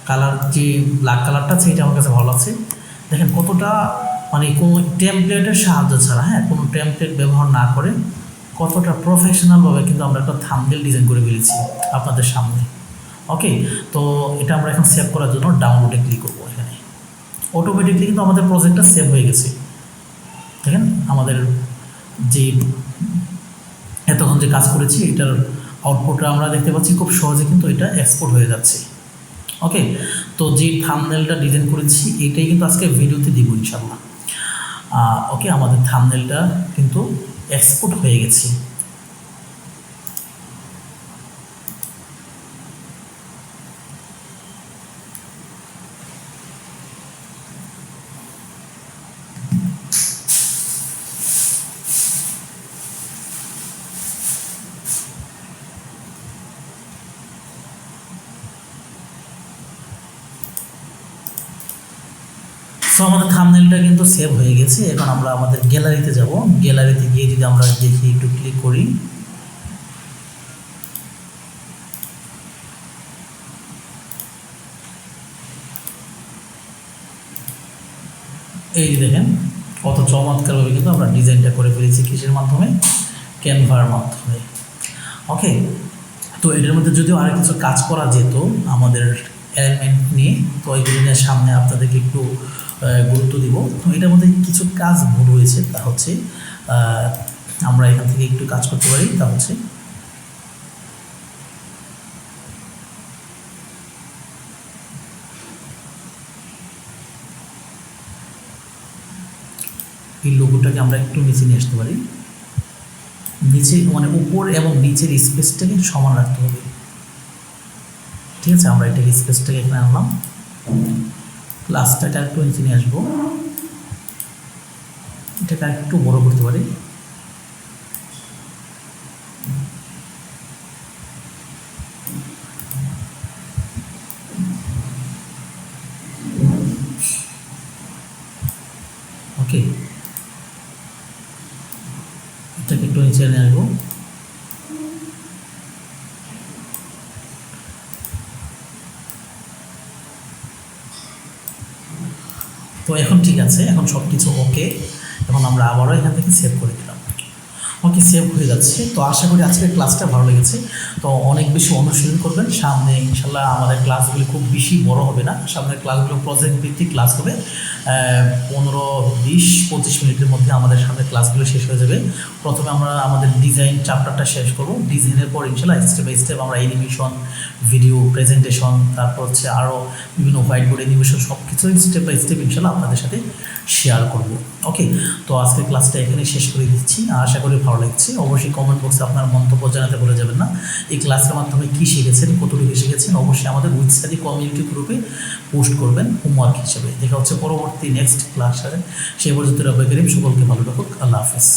Speaker 1: কালার যে ব্ল্যাক কালারটা আছে এটা আমার কাছে ভালো লাগছে। দেখেন কতটা মানে কোনো টেমপ্লেটের সাহায্য ছাড়া, হ্যাঁ, কোনো টেমপ্লেট ব্যবহার না করে কতটা প্রফেশনালভাবে কিন্তু আমরা একটা থাম্বনেল ডিজাইন করে ফেলেছি আপনাদের সামনে। ওকে, তো এটা আমরা এখন সেভ করার জন্য ডাউনলোডে ক্লিক করবো। এখানে অটোমেটিকলি কিন্তু আমাদের প্রজেক্টটা সেভ হয়ে গেছে। দেখেন আমাদের যে এতক্ষণ যে কাজ করেছি এটার আউটপুটটা আমরা দেখতে পাচ্ছি, খুব সহজে কিন্তু এটা এক্সপোর্ট হয়ে যাচ্ছে। ওকে, তো যে থাম্বনেলটা ডিজাইন করেছি এটাই কিন্তু আজকে ভিডিওতে দিব ইনশাআল্লাহ। ওকে, আমাদের থাম্বনেলটা কিন্তু এক্সপোর্ট হয়ে গেছে। সো আমাদের থাম্বনেলটা কিন্তু সেভ হয়ে গেছে। এখন আমরা আমাদের গ্যালারিতে যাব। গ্যালারিতে গিয়ে যদি আমরা দেখি, একটু ক্লিক করি, এই দেখেন কত চমৎকারভাবে কিন্তু আমরা ডিজাইনটা করে ফেলেছি। কিসের মাধ্যমে? ক্যানভার মাধ্যমে। ওকে, তো এটার মধ্যে যদিও আরেক কিছু কাজ করা যেত, আমাদের অ্যালাইনমেন্ট নিয়ে। তো এইগুলো নিয়ে সামনে আপনাদেরকে একটু গুরুত্ব দিব। তো এটার মধ্যে কিছু কাজ ভুল হয়েছে, তা হচ্ছে আমরা এখান থেকে একটু কাজ করতে পারি। তা হচ্ছে এই লোগোটাকে আমরা একটু নিচে নিয়ে আসতে পারি। নিচে মানে উপর এবং নিচের স্পেসটাকে সমান রাখতে হবে। ঠিক আছে, আমরা এটাকে স্পেসটাকে এখানে আনলাম, ক্লাসটাকে একটু নিচে নিয়ে আসবো, এটাকে একটু বড় করতে পারি। ওকে, এটাকে একটু নিচে নিয়ে আসবো। তো এখন ঠিক আছে, এখন সব কিছু ওকে। এখন আমরা আবারও এখান থেকে সেভ করে দিলাম। ওকে, সেভ হয়ে যাচ্ছে। তো আশা করি আজকের ক্লাসটা ভালো লেগেছে। তো অনেক বেশি অনুশীলন করবেন, সামনে ইনশাল্লাহ আমাদের ক্লাসগুলি খুব বেশি বড় হবে না, সামনের ক্লাসগুলো প্রজেক্ট ভিত্তিক ক্লাস হবে। 15-20-25 মিনিটের মধ্যে আমাদের সামনে ক্লাসগুলো শেষ হয়ে যাবে। প্রথমে আমরা আমাদের ডিজাইন চ্যাপ্টারটা শেষ করব, ডিজাইনের পর ইনশাল্লাহ স্টেপ বাই স্টেপ আমরা অ্যানিমেশন, ভিডিও, প্রেজেন্টেশন, তারপর হচ্ছে আরও বিভিন্ন হোয়াইট বোর্ড অ্যানিমেশন সব কিছু স্টেপ বাই স্টেপ ইনশাল্লাহ আপনাদের সাথে শেয়ার করব। ওকে, তো আজকের ক্লাসটা এখানে শেষ করে দিচ্ছি। আশা করি ভালো লাগছে। অবশ্যই কমেন্ট বক্সে আপনার মন্তব্য জানাতে ভুলে যাবেন না। এই ক্লাসের মাধ্যমে কী শিখেছেন, কতটুকু শিখেছেন, অবশ্যই আমাদের উইথ স্টাডি কমিউনিটি গ্রুপে পোস্ট করবেন হোমওয়ার্ক হিসেবে। দেখা হচ্ছে পরবর্তী নেক্সট ক্লাসে। সেই পর্যন্ত রব্বে করিম সকলকে ভালো রাখুক। আল্লাহ হাফেজ।